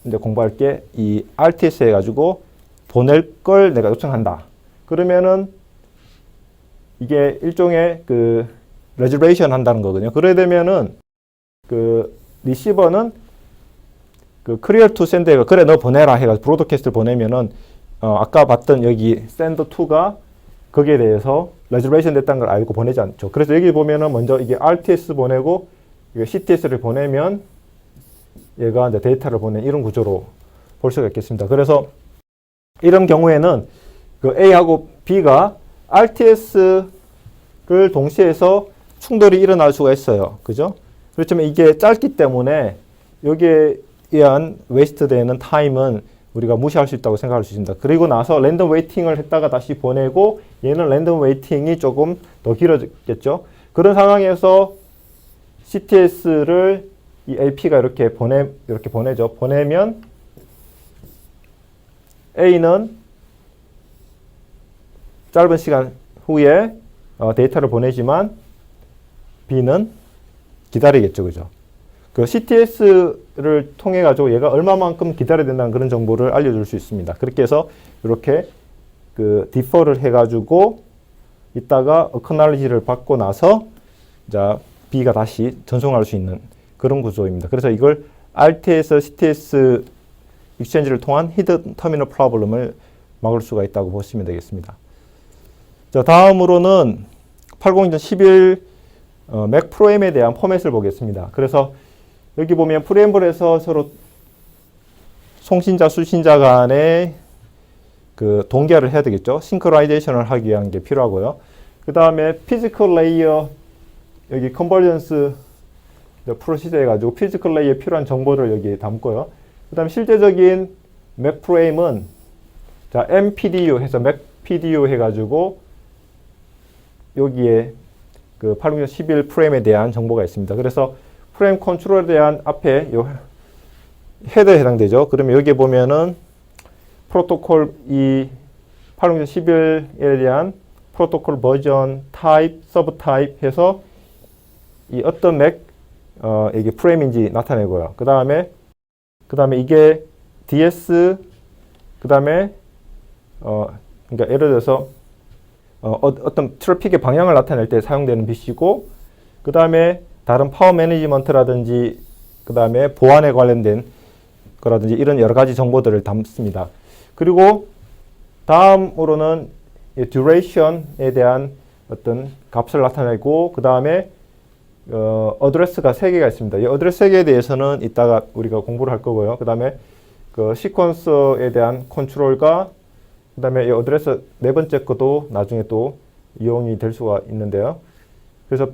이제 공부할 게 이 RTS 해가지고 보낼 걸 내가 요청한다. 그러면은 이게 일종의 그 레저베이션 한다는 거거든요. 그래 되면은 그 리시버는 그 clear to send가 그래 너 보내라 해가지고 브로드캐스트를 보내면은 아까 봤던 여기 send to가 거기에 대해서 레저베이션 됐다는 걸 알고 보내지 않죠. 그래서 여기 보면은 먼저 이게 RTS 보내고 이게 CTS를 보내면 얘가 이제 데이터를 보낸 이런 구조로 볼 수가 있겠습니다. 그래서 이런 경우에는 그 A하고 B가 RTS를 동시에 해서 충돌이 일어날 수가 있어요. 그죠? 그렇지만 이게 짧기 때문에 여기에 의한 웨이스트 되는 타임은 우리가 무시할 수 있다고 생각할 수 있습니다. 그리고 나서 랜덤 웨이팅을 했다가 다시 보내고 얘는 랜덤 웨이팅이 조금 더 길어졌겠죠. 그런 상황에서 CTS를 이 LP가 이렇게 보내죠. 보내면 A는 짧은 시간 후에 데이터를 보내지만 B는 기다리겠죠. 그죠? 그 CTS를 통해 가지고 얘가 얼마만큼 기다려야 된다는 그런 정보를 알려줄 수 있습니다. 그렇게 해서 이렇게 그 디퍼를 해 가지고 이따가 어크날리지를 받고 나서 자 B가 다시 전송할 수 있는 그런 구조입니다. 그래서 이걸 RTS, CTS 익스체인지를 통한 히든 터미널 프로블럼을 막을 수가 있다고 보시면 되겠습니다. 자, 다음으로는 802.11 맥 프로엠에 대한 포맷을 보겠습니다. 그래서 여기 보면 프레임블에서 서로 송신자, 수신자 간의 그 동기화를 해야 되겠죠. 싱크로나이제이션을 하기 위한 게 필요하고요. 그 다음에 피지컬 레이어 여기 컨버전스 프로시저 해가지고 피지컬 레이어에 필요한 정보를 여기 담고요. 그 다음에 실제적인 맥 프레임은 자 MPDU 해서 맥 PDU 해가지고 여기에 그 802.11 프레임에 대한 정보가 있습니다. 그래서 프레임 컨트롤에 대한 앞에 요 헤더에 해당되죠. 그러면 여기에 보면은 프로토콜 이 802.11에 대한 프로토콜 버전, 타입, 서브 타입 해서 이 어떤 맥 이게 프레임인지 나타내고요. 그 다음에 이게 DS 그 다음에 그러니까 예를 들어서 어떤 트래픽의 방향을 나타낼 때 사용되는 bit이고, 그 다음에 다른 파워 매니지먼트라든지 그 다음에 보안에 관련된 거라든지 이런 여러 가지 정보들을 담습니다. 그리고 다음으로는 이 duration에 대한 어떤 값을 나타내고, 그 다음에 어드레스가 3개가 있습니다. 이 어드레스 3개에 대해서는 이따가 우리가 공부를 할 거고요. 그 다음에 그 시퀀서에 대한 컨트롤과 그 다음에 이 어드레스 네 번째 것도 나중에 또 이용이 될 수가 있는데요. 그래서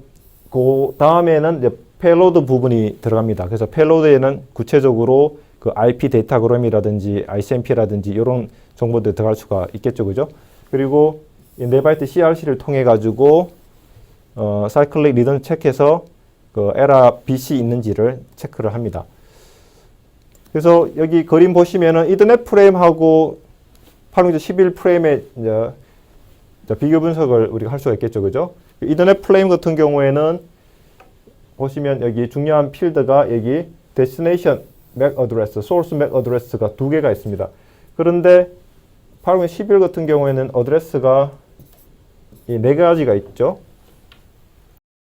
그 다음에는 이제 페로드 부분이 들어갑니다. 그래서 페로드에는 구체적으로 그 IP 데이터그램이라든지 ICMP라든지 이런 정보들이 들어갈 수가 있겠죠, 그죠? 그리고 이 4바이트 CRC를 통해 가지고 사이클릭 리던 체크해서 그 에러 bit이 있는지를 체크를 합니다. 그래서 여기 그림 보시면은 이더넷 프레임하고 8011 프레임의 이제 비교 분석을 우리가 할 수가 있겠죠, 그죠? 이더넷 프레임 같은 경우에는 보시면 여기 중요한 필드가 여기 destination MAC address, source MAC address가 2개가 있습니다. 그런데 8011 같은 경우에는 어드레스가 이 4가지가 있죠.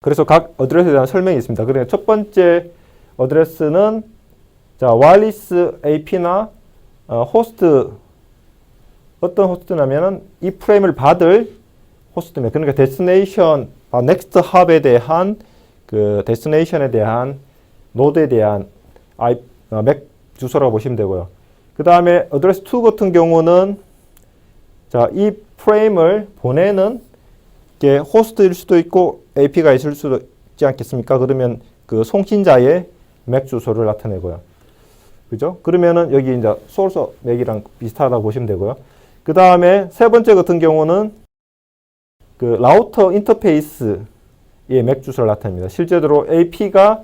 그래서 각 어드레스에 대한 설명이 있습니다. 그러니까 첫 번째 어드레스는 자, 와이어리스 AP나 호스트, 어떤 호스트냐면은 이 프레임을 받을 호스트면, 그러니까 데스티네이션, 넥스트 헙에 대한 그 데스티네이션에 대한 노드에 대한 맥 주소라고 보시면 되고요. 그 다음에 어드레스 2 같은 경우는 자, 이 프레임을 보내는 게 호스트일 수도 있고 AP가 있을 수도 있지 않겠습니까? 그러면 그 송신자의 맥 주소를 나타내고요. 그죠? 그러면은 여기 이제 소스 맥이랑 비슷하다고 보시면 되고요. 그 다음에 세 번째 같은 경우는 그 라우터 인터페이스의 맥 주소를 나타냅니다. 실제로 AP가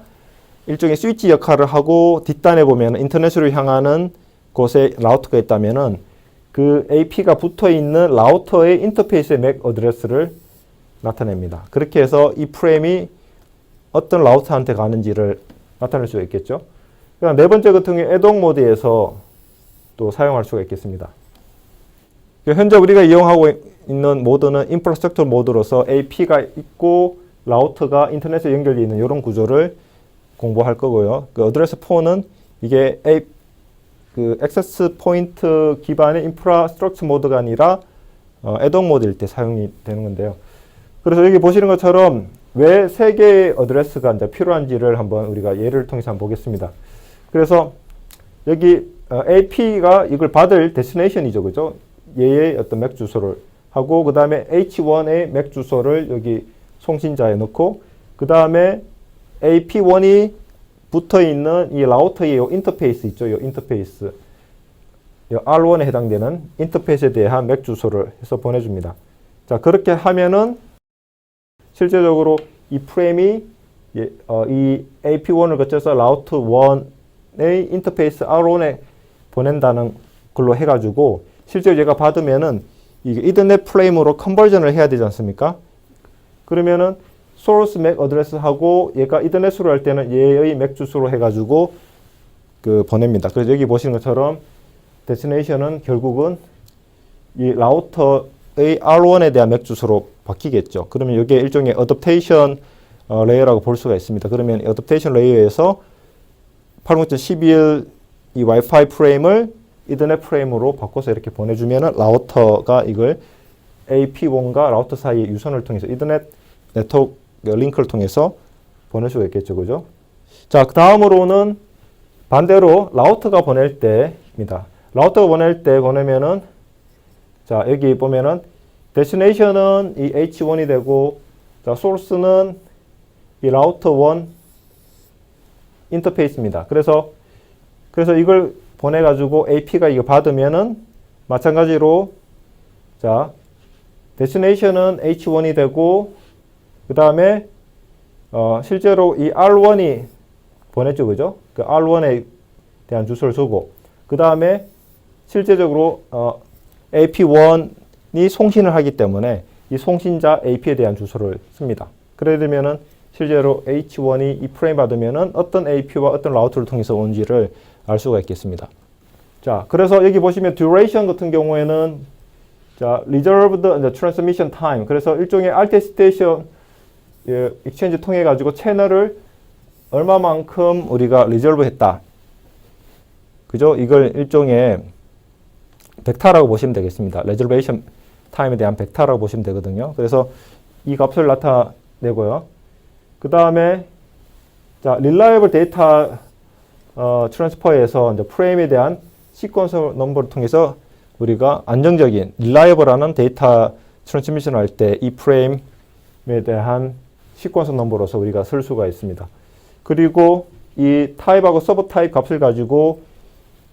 일종의 스위치 역할을 하고 뒷단에 보면 인터넷으로 향하는 곳에 라우터가 있다면은 그 AP가 붙어 있는 라우터의 인터페이스의 맥 어드레스를 나타냅니다. 그렇게 해서 이 프레임이 어떤 라우터한테 가는지를 나타낼 수가 있겠죠. 그다음 네 번째 같은 경우에 애동 모드에서 또 사용할 수가 있겠습니다. 현재 우리가 이용하고 있는 모드는 인프라스트럭처 모드로서 AP가 있고 라우터가 인터넷에 연결되어 있는 이런 구조를 공부할 거고요. 그 어드레스 4는 이게 그 액세스 포인트 기반의 인프라스트럭처 모드가 아니라 애동 모드일 때 사용이 되는 건데요. 그래서 여기 보시는 것처럼 왜 3개의 어드레스가 이제 필요한지를 한번 우리가 예를 통해서 한번 보겠습니다. 그래서 여기 AP가 이걸 받을 데스티네이션이죠, 그죠? 얘의 어떤 맥 주소를 하고, 그 다음에 H1의 맥 주소를 여기 송신자에 넣고, 그 다음에 AP1이 붙어 있는 이 라우터의 요 인터페이스 있죠, 요 인터페이스. 요 R1에 해당되는 인터페이스에 대한 맥 주소를 해서 보내줍니다. 자, 그렇게 하면은 실제적으로 이 프레임이 이 AP1을 거쳐서 라우터 1의 인터페이스 R1에 보낸다는 걸로 해가지고 실제로 얘가 받으면은 이게 이더넷 프레임으로 컨버전을 해야 되지 않습니까? 그러면은 소스 맥 어드레스하고 얘가 이더넷으로 할 때는 얘의 맥 주소로 해가지고 그 보냅니다. 그래서 여기 보시는 것처럼 데스티네이션은 결국은 이 라우터의 R1에 대한 맥 주소로 바뀌겠죠. 그러면 이게 일종의 어댑테이션 레이어라고 볼 수가 있습니다. 그러면 어댑테이션 레이어에서 80.11 이 와이파이 프레임을 이더넷 프레임으로 바꿔서 이렇게 보내주면은 라우터가 이걸 AP1과 라우터 사이의 유선을 통해서 이더넷 네트워크 링크를 통해서 보낼 수가 있겠죠, 그죠? 자, 그 다음으로는 반대로 라우터가 보낼 때입니다. 라우터가 보낼 때 보내면은 자, 여기 보면은 데스티네이션은 이 H1이 되고, 자, 소스는 이 라우터 1 인터페이스입니다. 그래서 이걸 보내가지고 AP가 이거 받으면은 마찬가지로 자, 데스티네이션은 H1이 되고, 그 다음에 실제로 이 R1이 보냈죠, 그죠? 그 R1에 대한 주소를 주고, 그 다음에 실제적으로 AP1이 송신을 하기 때문에 이 송신자 AP에 대한 주소를 씁니다. 그래 되면은 실제로 H1이 이 프레임 받으면은 어떤 AP와 어떤 라우터를 통해서 온지를 알 수가 있겠습니다. 자, 그래서 여기 보시면 duration 같은 경우에는 자, reserved transmission time. 그래서 일종의 RTStation exchange 통해 가지고 채널을 얼마만큼 우리가 reserve 했다. 그죠? 이걸 일종의 벡터라고 보시면 되겠습니다. reservation time에 대한 벡터라고 보시면 되거든요. 그래서 이 값을 나타내고요. 그 다음에 자, reliable data 트랜스퍼에서 이제 프레임에 대한 시퀀서 넘버를 통해서 우리가 안정적인 reliable하는 데이터 트랜스미션을 할 때 이 프레임에 대한 시퀀서 넘버로서 우리가 쓸 수가 있습니다. 그리고 이 타입하고 서브 타입 값을 가지고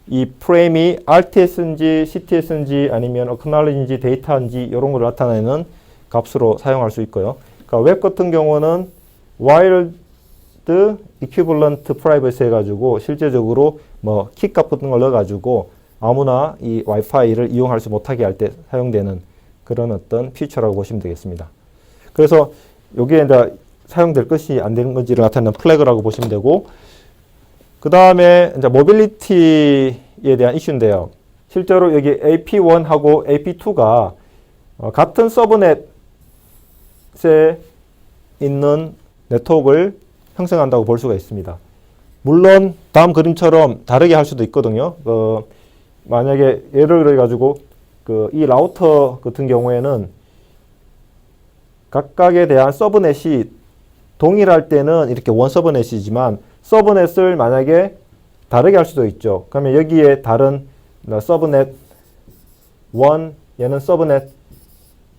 이 프레임이 RTS인지 CTS인지 아니면 acknowledge인지 데이터인지 이런 걸 나타내는 값으로 사용할 수 있고요. 그러니까 웹 같은 경우는 wired equivalent privacy 해가지고 실제적으로 뭐 키값 같은 걸 넣어가지고 아무나 이 와이파이를 이용할 수 못하게 할 때 사용되는 그런 어떤 피처라고 보시면 되겠습니다. 그래서 여기에 이제 사용될 것이 안 되는 건지를 나타내는 플래그라고 보시면 되고, 그 다음에 이제 모빌리티에 대한 이슈인데요. 실제로 여기 AP1하고 AP2가 같은 서브넷에 있는 네트워크를 형성한다고 볼 수가 있습니다. 물론 다음 그림처럼 다르게 할 수도 있거든요. 만약에 예를 들어 가지고 이 라우터 같은 경우에는 각각에 대한 서브넷이 동일할 때는 이렇게 원 서브넷이지만 서브넷을 만약에 다르게 할 수도 있죠. 그러면 여기에 다른 서브넷 1, 얘는 서브넷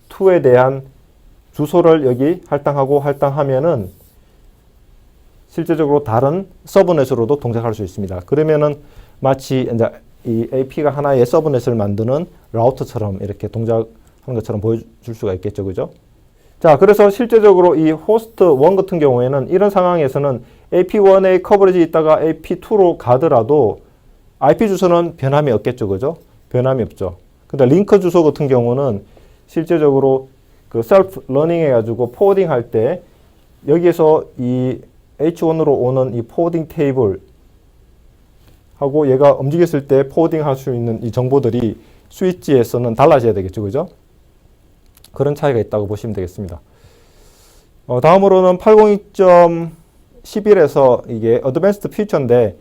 2에 대한 주소를 여기 할당하고 할당하면은 실제적으로 다른 서브넷으로도 동작할 수 있습니다. 그러면은 마치 이제 이 AP가 하나의 서브넷을 만드는 라우터처럼 이렇게 동작하는 것처럼 보여줄 수가 있겠죠. 그죠? 자, 그래서 실제적으로 이 호스트 1 같은 경우에는 이런 상황에서는 AP1의 커버리지 있다가 AP2로 가더라도 IP 주소는 변함이 없겠죠. 그죠? 변함이 없죠. 근데 링크 주소 같은 경우는 실제적으로 그 셀프 러닝 해가지고 포워딩 할 때 여기에서 이 H1으로 오는 이 포워딩 테이블 하고 얘가 움직였을 때 포워딩 할 수 있는 이 정보들이 스위치에서는 달라져야 되겠죠. 그죠? 그런 차이가 있다고 보시면 되겠습니다. 다음으로는 802.11에서 이게 어드밴스드 피처인데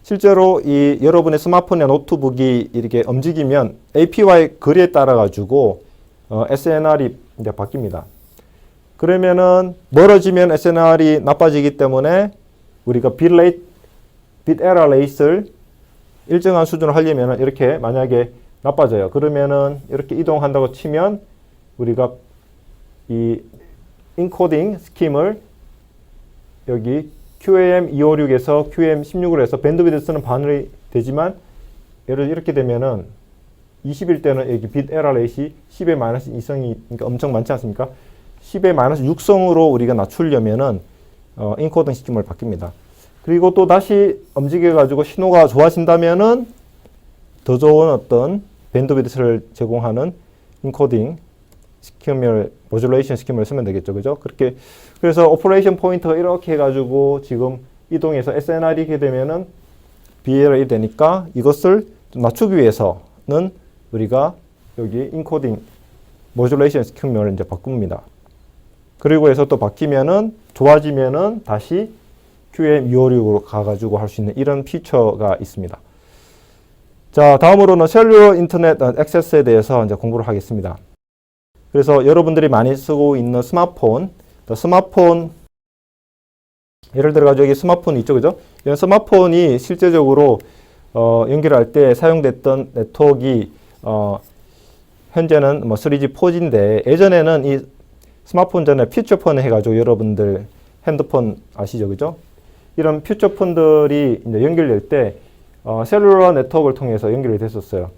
실제로 이 여러분의 스마트폰이나 노트북이 이렇게 움직이면 APY 거리에 따라 가지고 SNR이 이제 바뀝니다. 그러면은 멀어지면 SNR이 나빠지기 때문에 우리가 빗 에러 레이스를 일정한 수준으로 하려면 이렇게 만약에 나빠져요. 그러면은 이렇게 이동한다고 치면 우리가 이 인코딩 스킴을 여기 QAM256에서 QAM16으로 해서 밴드위드스는 반응이 되지만 예를 들어 이렇게 되면은 20일 때는 여기 빗 에러 레이시 10의 마이너스 2성이 그러니까 엄청 많지 않습니까? 10의 마이너스 6성으로 우리가 낮추려면은 인코딩 스킴을 바뀝니다. 그리고 또 다시 움직여 가지고 신호가 좋아진다면은 더 좋은 어떤 밴드위드스를 제공하는 인코딩 스킴을 모듈레이션 스킴을 쓰면 되겠죠. 그죠? 그렇게 그래서 오퍼레이션 포인트가 이렇게 해 가지고 지금 이동해서 SNR이 이렇게 되면은 BL이 되니까 이것을 낮추기 위해서는 우리가 여기 인코딩 모듈레이션 스킴을 이제 바꿉니다. 그리고 해서 또 바뀌면은 좋아지면은 다시 QM256으로 가가지고 할 수 있는 이런 피처가 있습니다. 자, 다음으로는 셀룰러 인터넷 액세스에 대해서 이제 공부를 하겠습니다. 그래서 여러분들이 많이 쓰고 있는 스마트폰 예를 들어 가지고 여기 스마트폰이 있죠, 그죠? 이런 스마트폰이 실제적으로 연결할 때 사용됐던 네트워크가 현재는 뭐 3G, 4G인데 예전에는 이 스마트폰 전에 퓨처폰 해가지고 여러분들 핸드폰 아시죠, 그죠? 이런 퓨처폰들이 이제 연결될 때 셀룰러 네트워크를 통해서 연결이 됐었어요.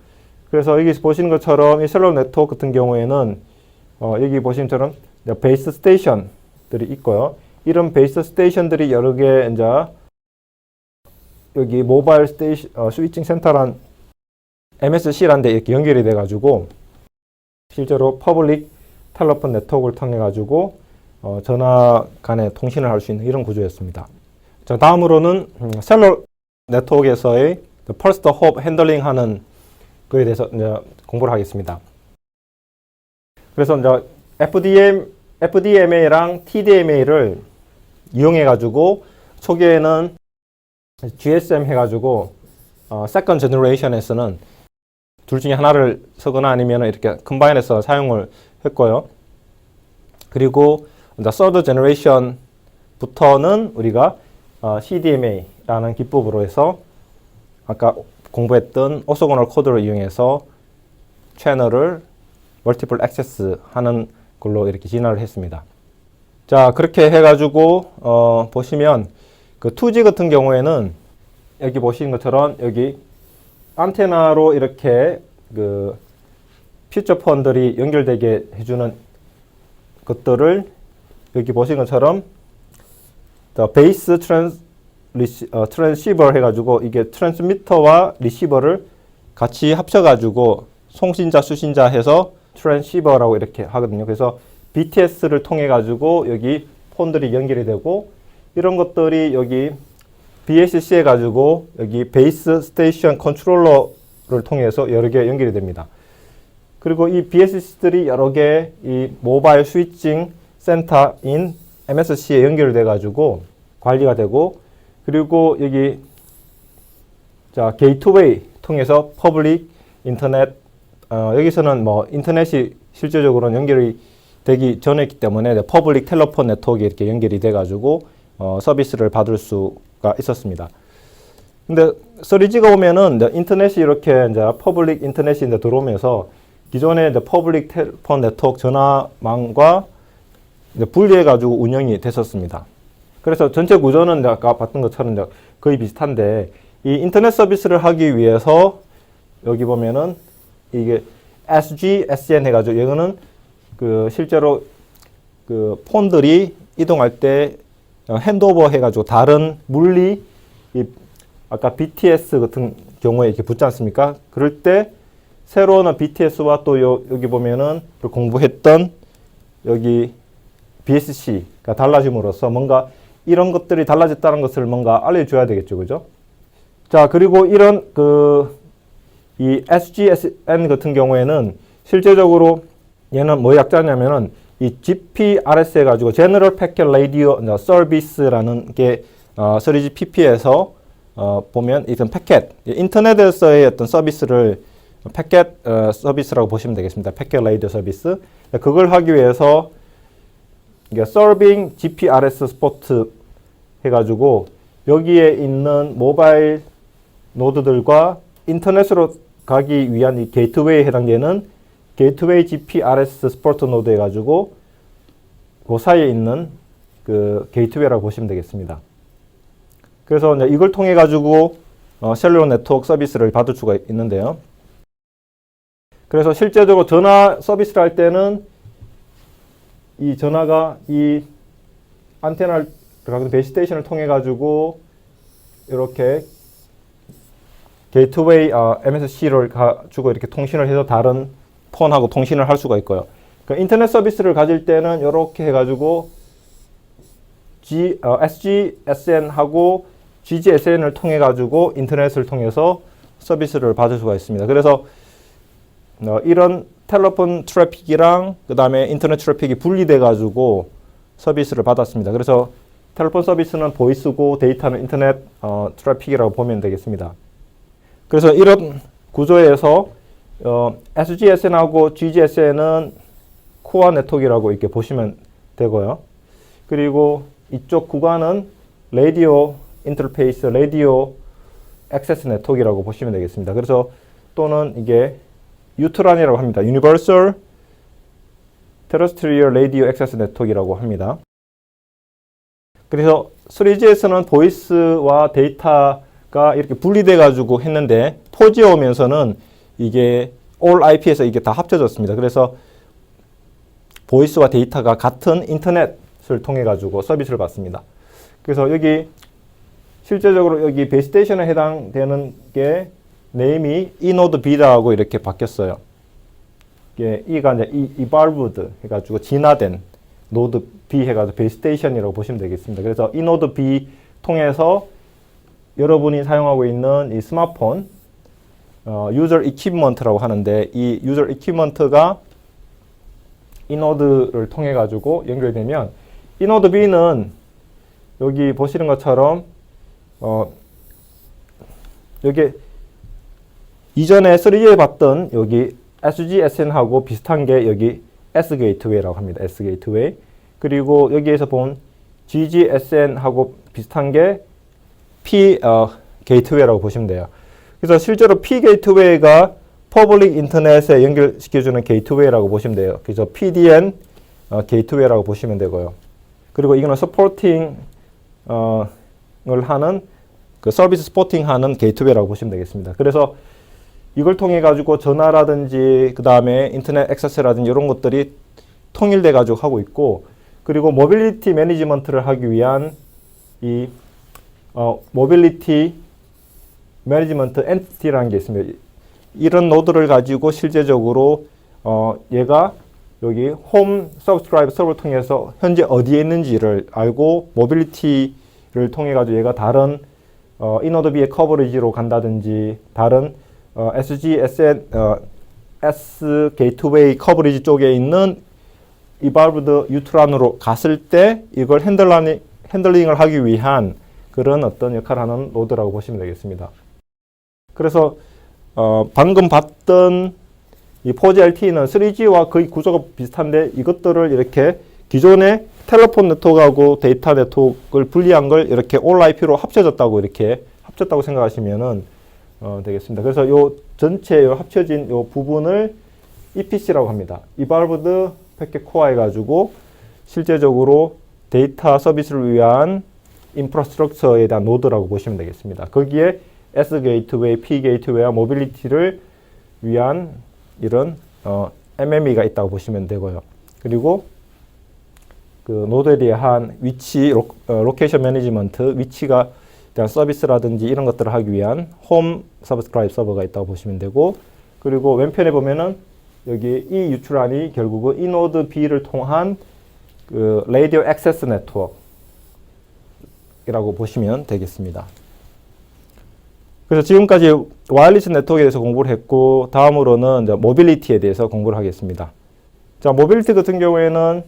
그래서 여기 보시는 것처럼 이 셀룰러 네트워크 같은 경우에는 여기 보시는 것처럼 베이스 스테이션들이 있고요. 이런 베이스 스테이션들이 여러 개 이제 여기 모바일 스위칭 센터란 MSC란 데 이렇게 연결이 돼 가지고 실제로 퍼블릭 텔레폰 네트워크를 통해 가지고 전화 간의 통신을 할 수 있는 이런 구조였습니다. 자, 다음으로는 셀룰러 네트워크에서의 first hop 핸들링 하는 거에 대해서 이제 공부를 하겠습니다. 그래서 이제 FDMA랑 TDMA를 이용해 가지고 초기에는 GSM 해 가지고 second generation에서는 둘 중에 하나를 쓰거나 아니면 이렇게 컴바인해서 사용을 했고요. 그리고 이제 third generation부터는 우리가 CDMA라는 기법으로 해서 아까 공부했던 오소고널 코드를 이용해서 채널을 멀티플 액세스 하는 걸로 이렇게 진화를 했습니다. 자, 그렇게 해가지고 보시면 그 2G 같은 경우에는 여기 보시는 것처럼 여기 안테나로 이렇게 그 퓨처폰들이 연결되게 해주는 것들을 여기 보시는 것처럼 베이스 트랜시버 해가지고 이게 트랜스미터와 리시버를 같이 합쳐가지고 송신자 수신자 해서 트랜시버라고 이렇게 하거든요. 그래서 BTS를 통해 가지고 여기 폰들이 연결이 되고 이런 것들이 여기 BSC 해가지고 여기 베이스 스테이션 컨트롤러를 통해서 여러 개 연결이 됩니다. 그리고 이 BSC들이 여러 개 이 모바일 스위칭 센터인 MSC에 연결돼 가지고 관리가 되고 그리고 여기 자 게이트웨이 통해서 퍼블릭 인터넷 여기서는 뭐 인터넷이 실제적으로는 연결이 되기 전에 있기 때문에 퍼블릭 텔레폰 네트워크에 이렇게 연결이 돼 가지고 서비스를 받을 수가 있었습니다. 근데 3G가 오면은 인터넷이 이렇게 이제 퍼블릭 인터넷이 이제 들어오면서 기존의 이제 퍼블릭 텔레폰 네트워크 전화망과 이제 분리해 가지고 운영이 됐었습니다. 그래서 전체 구조는 아까 봤던 것처럼 이제 거의 비슷한데 이 인터넷 서비스를 하기 위해서 여기 보면은 이게 SG, SN 해가지고 이거는 그 실제로 그 폰들이 이동할 때 핸드오버 해가지고 다른 물리 이 아까 BTS 같은 경우에 이렇게 붙지 않습니까? 그럴 때 새로운 BTS와 또 여기 보면은 공부했던 여기 BSC가 달라짐으로써 뭔가 이런 것들이 달라졌다는 것을 뭔가 알려줘야 되겠죠, 그죠? 자, 그리고 이런 이 SGSN 같은 경우에는 실제적으로 얘는 뭐 약자냐면은 이 GPRS 해가지고 General Packet Radio Service라는 게 3GPP에서 보면 이런 패켓 인터넷에서의 어떤 서비스를 패켓 서비스라고 보시면 되겠습니다. 패켓 라디오 서비스. 그걸 하기 위해서 이게 Serving GPRS Support 해가지고 여기에 있는 모바일 노드들과 인터넷으로 가기 위한 이 게이트웨이에 해당되는 게이트웨이 GPRS 스포트 노드 해가지고 그 사이에 있는 그 게이트웨이라고 보시면 되겠습니다. 그래서 이제 이걸 통해 가지고 셀룰러 네트워크 서비스를 받을 수가 있는데요. 그래서 실제적으로 전화 서비스를 할 때는 이 전화가 이 안테나를 베이스 스테이션을 통해 가지고 이렇게 게이트웨이 MSC를 가지고 이렇게 통신을 해서 다른 폰하고 통신을 할 수가 있고요. 그러니까 인터넷 서비스를 가질 때는 이렇게 해가지고 SGSN하고 GGSN을 통해 가지고 인터넷을 통해서 서비스를 받을 수가 있습니다. 그래서 이런 텔레폰 트래픽이랑 그 다음에 인터넷 트래픽이 분리돼 가지고 서비스를 받았습니다. 그래서 텔레폰 서비스는 보이스고 데이터는 인터넷 트래픽이라고 보면 되겠습니다. 그래서 이런 구조에서 SGSN하고 GGSN은 코어 네트워크라고 이렇게 보시면 되고요. 그리고 이쪽 구간은 라디오 인터페이스, 라디오 액세스 네트워크라고 보시면 되겠습니다. 그래서 또는 이게 유트란이라고 합니다. Universal Terrestrial Radio Access Network이라고 합니다. 그래서 3G에서는 보이스와 데이터가 이렇게 분리돼 가지고 했는데 4G에 오면서는 이게 All IP에서 이게 다 합쳐졌습니다. 그래서 보이스와 데이터가 같은 인터넷을 통해 가지고 서비스를 받습니다. 그래서 여기 실제적으로 여기 베이스 스테이션에 해당되는 게 네임이 eNode B라고 이렇게 바뀌었어요. 이게 E가 이제 evolved 해가지고 진화된 노드 B 해가지고 베이스 스테이션이라고 보시면 되겠습니다. 그래서 eNode B 통해서 여러분이 사용하고 있는 이 스마트폰 유저 이퀴먼트라고 하는데, 이 유저 이퀴먼트가 이 노드를 통해 가지고 연결되면, 이 노드 B는 여기 보시는 것처럼 여기 이전에 3G에 봤던 여기 SGSN하고 비슷한 게 여기 S 게이트웨이라고 합니다. S 게이트웨이. 그리고 여기에서 본 GGSN하고 비슷한 게 P 게이트웨이라고 보시면 돼요. 그래서 실제로 P 게이트웨이가 퍼블릭 인터넷에 연결시켜주는 게이트웨이라고 보시면 돼요. 그래서 PDN 게이트웨이라고 보시면 되고요. 그리고 이거는 서포팅을 하는 그 서비스 스포팅 하는 게이트웨이라고 보시면 되겠습니다. 그래서 이걸 통해 가지고 전화라든지 그 다음에 인터넷 액세스라든지 이런 것들이 통일돼 가지고 하고 있고, 그리고 모빌리티 매니지먼트를 하기 위한 이 모빌리티 매니지먼트 엔티티라는 게 있습니다. 이런 노드를 가지고 실제적으로 얘가 여기 홈 서브스크라이브 서버를 통해서 현재 어디에 있는지를 알고 모빌리티를 통해 가지고 얘가 다른 이 노드 B의 커버리지로 간다든지 다른 SGSN S 게이트웨이 커버리지 쪽에 있는 이발브드 유트란으로 갔을 때 이걸 핸들링을 하기 위한 그런 어떤 역할을 하는 노드라고 보시면 되겠습니다. 그래서 방금 봤던 이 4G LTE는 3G와 거의 구조가 비슷한데, 이것들을 이렇게 기존의 텔레폰 네트워크하고 데이터 네트워크를 분리한 걸 이렇게 올 IP로 합쳐졌다고 생각하시면은 되겠습니다. 그래서 요 전체 요 합쳐진 요 부분을 EPC라고 합니다. 이발브드 패킷 코어 해가지고 실제적으로 데이터 서비스를 위한 인프라스트럭처에 대한 노드라고 보시면 되겠습니다. 거기에 S 게이트웨이, P 게이트웨이와 모빌리티를 위한 이런 MME가 있다고 보시면 되고요. 그리고 그 노드에 대한 위치, 로케이션 매니지먼트, 위치가 대한 서비스라든지 이런 것들을 하기 위한 홈 서브스크라이브 서버가 있다고 보시면 되고, 그리고 왼편에 보면은 여기 이 유출안이 결국은 이 노드 B를 통한 그 라디오 액세스 네트워크라고 보시면 되겠습니다. 그래서 지금까지 와이어리스 네트워크에 대해서 공부를 했고, 다음으로는 이제 모빌리티에 대해서 공부를 하겠습니다. 자, 모빌리티 같은 경우에는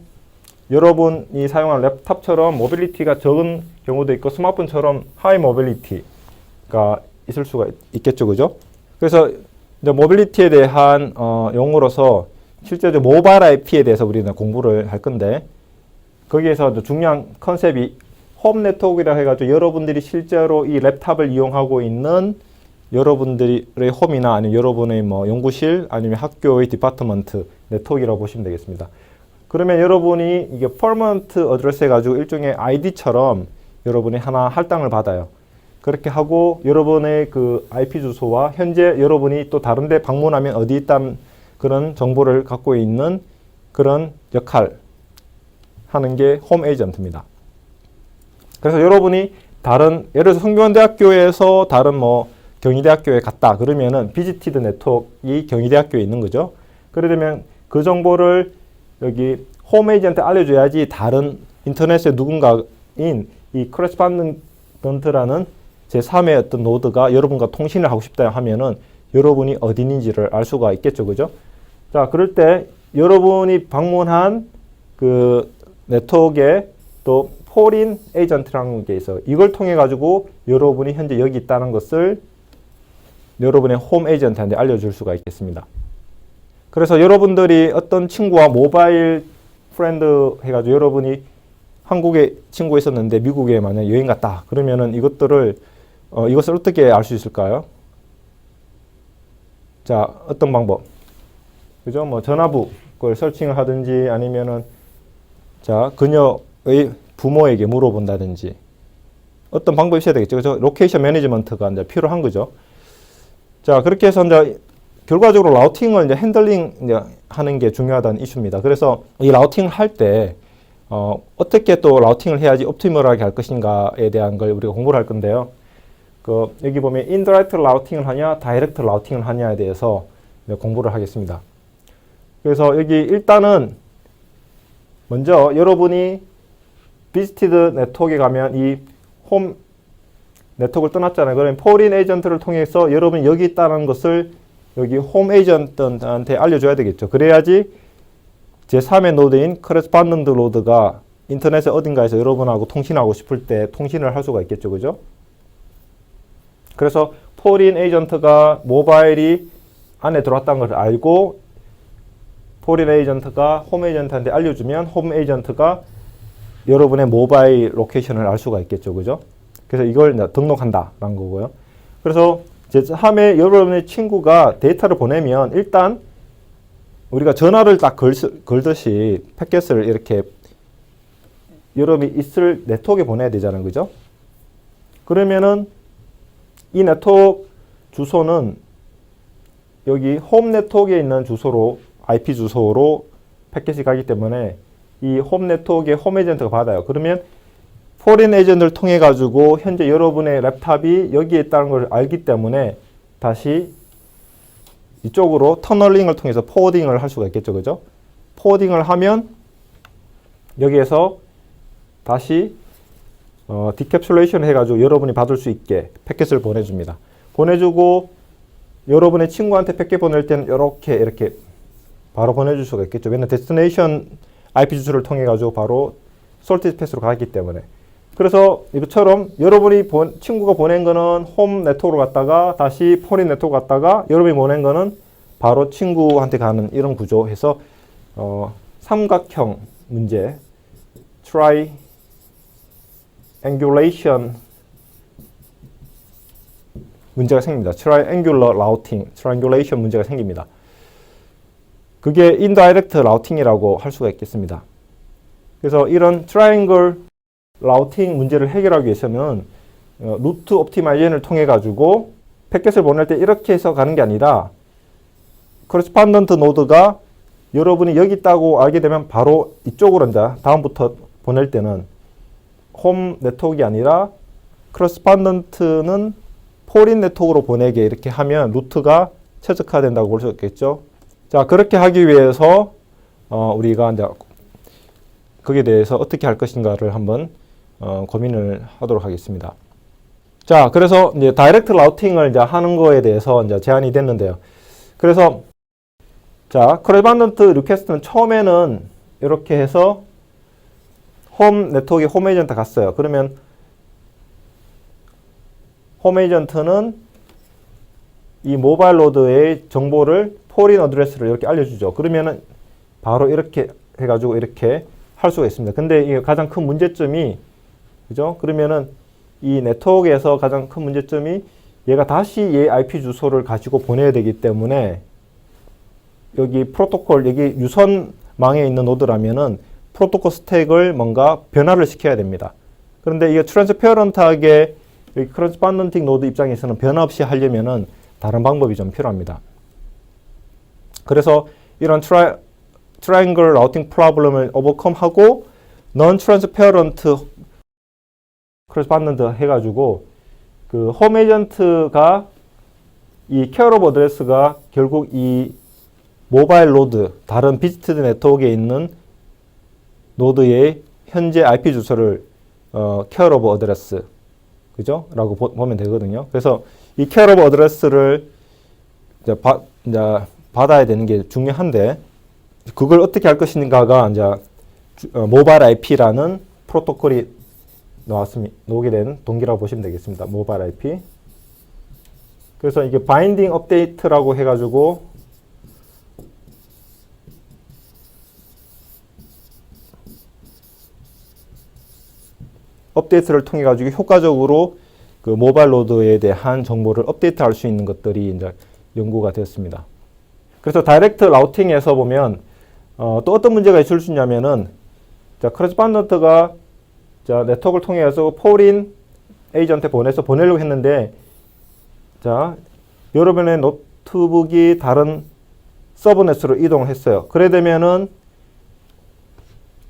여러분이 사용하는 랩탑처럼 모빌리티가 적은 경우도 있고, 스마트폰처럼 하이 모빌리티가 있을 수가 있겠죠, 그죠? 그래서 이제 모빌리티에 대한 용어로서 실제로 모바일 IP에 대해서 우리는 공부를 할 건데, 거기에서 중요한 컨셉이 홈 네트워크라 해가지고 여러분들이 실제로 이 랩탑을 이용하고 있는 여러분들의 홈이나 아니면 여러분의 뭐 연구실 아니면 학교의 디파트먼트 네트워크라고 보시면 되겠습니다. 그러면 여러분이 이게 퍼머넌트 어드레스 해가지고 일종의 아이디처럼 여러분이 하나 할당을 받아요. 그렇게 하고 여러분의 그 IP 주소와 현재 여러분이 또 다른 데 방문하면 어디 있다는 그런 정보를 갖고 있는 그런 역할 하는 게 홈 에이전트입니다. 그래서 여러분이 다른, 예를 들어서 성균관대학교에서 다른 뭐 경희대학교에 갔다 그러면은 비지티드 네트워크이 경희대학교에 있는 거죠. 그러려면 그 정보를 여기 홈 에이전트한테 알려줘야지 다른 인터넷의 누군가인 이 커레스판던트라는 제3의 어떤 노드가 여러분과 통신을 하고 싶다 하면은 여러분이 어디 있는지를 알 수가 있겠죠. 그죠? 자, 그럴 때 여러분이 방문한 그 네트워크에 또 포린 에이전트라는 게 있어요. 이걸 통해 가지고 여러분이 현재 여기 있다는 것을 여러분의 홈 에이전트한테 알려줄 수가 있겠습니다. 그래서 여러분들이 어떤 친구와 모바일 프렌드 해가지고 여러분이 한국에 친구가 있었는데 미국에 만약 여행 갔다 그러면은 이것을 어떻게 알 수 있을까요? 자, 어떤 방법? 그죠? 뭐 전화부 그걸 서칭을 하든지 아니면은 자, 그녀의 부모에게 물어본다든지 어떤 방법이 있어야 되겠죠. 그죠? 로케이션 매니지먼트가 이제 필요한 거죠. 자, 그렇게 해서 이제 결과적으로 라우팅을 이제 핸들링 이제 하는 게 중요하다는 이슈입니다. 그래서 이 라우팅을 할 때 어떻게 또 라우팅을 해야지 옵티멀하게 할 것인가에 대한 걸 우리가 공부를 할 건데요. 여기 보면 인다이렉트 라우팅을 하냐, 다이렉트 라우팅을 하냐에 대해서 공부를 하겠습니다. 그래서 여기 일단은 먼저 여러분이 비지티드 네트워크에 가면 이 홈 네트워크를 떠났잖아요. 그러면 포린 에이전트를 통해서 여러분이 여기 있다는 것을 여기 홈 에이전트한테 알려줘야 되겠죠. 그래야지 제3의 노드인 커레스판던트 노드가 인터넷의 어딘가에서 여러분하고 통신하고 싶을 때 통신을 할 수가 있겠죠. 그죠? 그래서 포린 에이전트가 모바일이 안에 들어왔다는 걸 알고 포린 에이전트가 홈 에이전트한테 알려주면 홈 에이전트가 여러분의 모바일 로케이션을 알 수가 있겠죠. 그죠? 그래서 이걸 등록한다라는 거고요. 그래서 제3의 여러분의 친구가 데이터를 보내면 일단 우리가 전화를 딱 걸듯이 패킷을 이렇게 여러분이 있을 네트워크에 보내야 되잖아요. 그죠? 그러면은 이 네트워크 주소는 여기 홈 네트워크에 있는 주소로 IP 주소로 패킷이 가기 때문에 이 홈 네트워크의 홈 에이전트가 받아요. 그러면 포린 에이전트를 통해 가지고 현재 여러분의 랩탑이 여기에 있다는 걸 알기 때문에 다시 이쪽으로 터널링을 통해서 포워딩을 할 수가 있겠죠. 그죠? 포워딩을 하면 여기에서 다시 디캡슐레이션 해가지고 여러분이 받을 수 있게 패킷을 보내줍니다. 보내주고 여러분의 친구한테 패킷 보낼 때는 이렇게 바로 보내줄 수가 있겠죠. 왜냐면 데스티네이션 IP 주소를 통해 가지고 바로 솔티드 패스로 가기 때문에. 그래서 이것처럼 여러분이 친구가 보낸 거는 홈 네트워크로 갔다가 다시 포린 네트워크 갔다가 여러분이 보낸 거는 바로 친구한테 가는 이런 구조해서 삼각형 문제 triangulation 문제가 생깁니다. triangular routing, triangulation 문제가 생깁니다. 그게 indirect routing이라고 할 수가 있겠습니다. 그래서 이런 triangle 라우팅 문제를 해결하기 위해서는 루트 옵티마이제이션을 통해 가지고 패킷을 보낼 때 이렇게 해서 가는 게 아니라 커레스판던트 노드가 여러분이 여기 있다고 알게 되면 바로 이쪽으로 이제 다음부터 보낼 때는 홈 네트워크가 아니라 커레스판던트는 포린 네트워크로 보내게 이렇게 하면 루트가 최적화된다고 볼 수 있겠죠. 자, 그렇게 하기 위해서 우리가 이제 거기에 대해서 어떻게 할 것인가를 한번 고민을 하도록 하겠습니다. 자, 그래서 이제 다이렉트 라우팅을 이제 하는 거에 대해서 이제 제안이 됐는데요. 그래서 자, 커레스판던트 리퀘스트는 처음에는 이렇게 해서 홈 네트워크에 홈 에이전트 갔어요. 그러면 홈 에이전트는 이 모바일 노드의 정보를 포린 어드레스를 이렇게 알려주죠. 그러면은 바로 이렇게 해가지고 이렇게 할 수가 있습니다. 근데 이 가장 큰 문제점이 그죠? 그러면은 이 네트워크에서 가장 큰 문제점이 얘가 다시 얘 IP 주소를 가지고 보내야 되기 때문에 여기 프로토콜, 여기 유선망에 있는 노드라면은 프로토콜 스택을 뭔가 변화를 시켜야 됩니다. 그런데 이게 트랜스페어런트하게 여기 커레스판던팅 노드 입장에서는 변화 없이 하려면은 다른 방법이 좀 필요합니다. 그래서 이런 트라이앵글 라우팅 프로블럼을 오버컴하고 non-transparent 커레스판던트 해가지고 그 홈 에이전트가 이 케어로브 어드레스가 결국 이 모바일 노드, 다른 비지티드 네트워크에 있는 노드의 현재 IP 주소를 케어로브 어드레스 그죠? 라고 보면 되거든요. 그래서 이 케어로브 어드레스를 이제 받아야 되는 게 중요한데 그걸 어떻게 할 것인가가 이제 모바일 IP라는 프로토콜이 나오게 된 동기라고 보시면 되겠습니다. 모바일 IP. 그래서 이게 바인딩 업데이트라고 해가지고 업데이트를 통해 가지고 효과적으로 그 모바일 노드에 대한 정보를 업데이트할 수 있는 것들이 이제 연구가 되었습니다. 그래서 다이렉트 라우팅에서 보면 또 어떤 문제가 있을 수 있냐면은 자, 커레스판던트가 자, 네트워크를 통해서 포린 에이전트에 보내려고 했는데 자, 여러분의 노트북이 다른 서브넷으로 이동을 했어요. 그래 되면은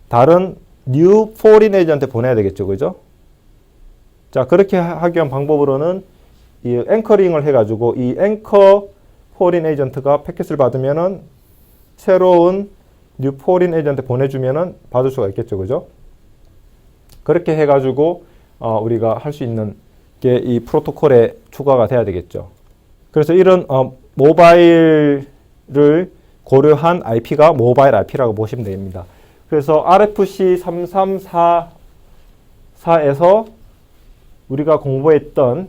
다른 뉴 포린 에이전트에 보내야 되겠죠. 그죠? 자, 그렇게 하기 위한 방법으로는 이 앵커링을 해가지고 이 앵커 포린 에이전트가 패킷을 받으면은 새로운 뉴 포린 에이전트 보내주면은 받을 수가 있겠죠. 그죠? 그렇게 해가지고 우리가 할 수 있는 게 이 프로토콜에 추가가 돼야 되겠죠. 그래서 이런 모바일을 고려한 IP가 모바일 IP라고 보시면 됩니다. 그래서 RFC 3344에서 우리가 공부했던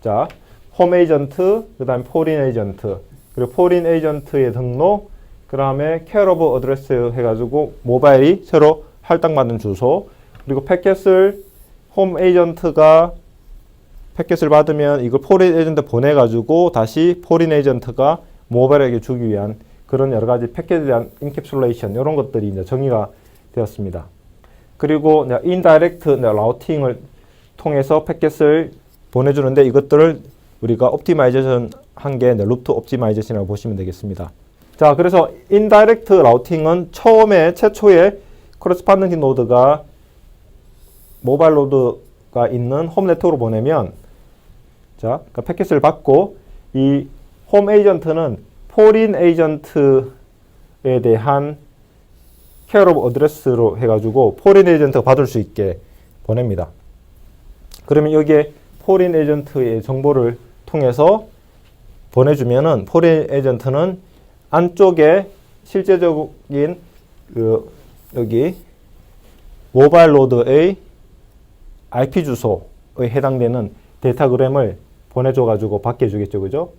자, 홈 에이전트, 그 다음에 포린 에이전트, 그리고 포린 에이전트의 등록, 그 다음에 케어 오브 어드레스 해가지고 모바일이 새로 할당받는 주소, 그리고 패켓을 홈 에이전트가 패켓을 받으면 이걸 포린 에이전트 보내가지고 다시 포린 에이전트가 모바일에게 주기 위한 그런 여러 가지 패켓에 대한 인캡슐레이션 이런 것들이 이제 정의가 되었습니다. 그리고 인다이렉트 라우팅을 통해서 패켓을 보내주는데 이것들을 우리가 옵티마이제이션 한 게 루트 옵티마이제이션이라고 보시면 되겠습니다. 자, 그래서 인다이렉트 라우팅은 최초에 코레스판던팅 노드가 모바일 노드가 있는 홈 네트워크로 보내면 자, 그러니까 패켓을 받고 이 홈 에이전트는 포린 에이전트에 대한 케어 오브 어드레스로 해가지고 포린 에이전트가 받을 수 있게 보냅니다. 그러면 여기에 포린 에이전트의 정보를 통해서 보내주면은 포린 에이전트는 안쪽에 실제적인 여기 모바일 노드의 IP 주소에 해당되는 데이터그램을 보내줘가지고 받게 해주겠죠, 그죠?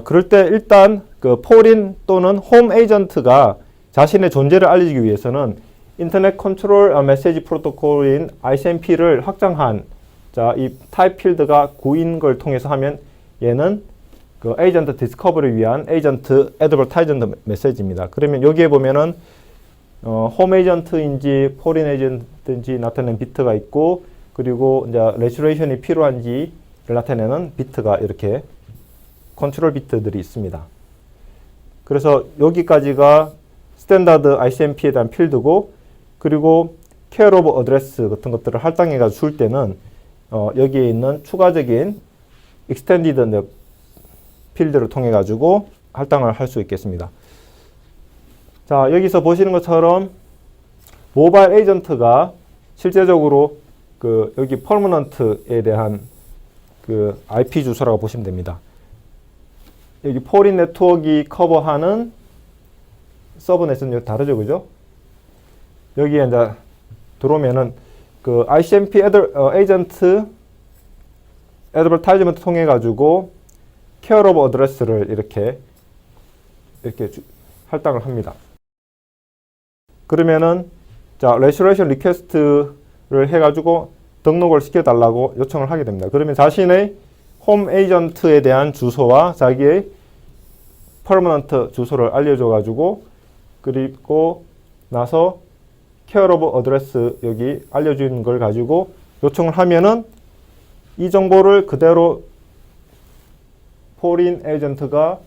그럴 때 일단 그 포린 또는 홈 에이전트가 자신의 존재를 알리기 위해서는 인터넷 컨트롤 메시지 프로토콜인 ICMP를 확장한 자, 이 타입 필드가 9인 걸 통해서 하면 얘는 그 에이전트 디스커버를 위한 에이전트 애드버타이전트 메시지입니다. 그러면 여기에 보면은 홈 에이전트인지 포린 에이전트인지 나타내는 비트가 있고 그리고 이제 레슈레이션이 필요한지를 나타내는 비트가 이렇게 컨트롤 비트들이 있습니다. 그래서 여기까지가 스탠다드 ICMP에 대한 필드고 그리고 케어 오브 어드레스 같은 것들을 할당해가지고 줄 때는 여기에 있는 추가적인 익스텐디드 필드를 통해 가지고 할당을 할 수 있겠습니다. 자, 여기서 보시는 것처럼 모바일 에이전트가 실제적으로 그 여기 퍼머넌트에 대한 그 IP 주소라고 보시면 됩니다. 여기 포린 네트워크가 커버하는 서브넷은 다르죠, 그죠? 여기에 이제 들어오면은 그 ICMP 에이전트 애드버타이즈먼트 통해 가지고 케어 오브 어드레스를 이렇게 할당을 합니다. 그러면은 자, 레슈레이션 리퀘스트를 해 가지고 등록을 시켜 달라고 요청을 하게 됩니다. 그러면 자신의 홈 에이전트에 대한 주소와 자기의 퍼머넌트 주소를 알려줘 가지고 그리고 나서 케어 오브 어드레스 여기 알려준 걸 가지고 요청을 하면은 이 정보를 그대로 포린 에이전트가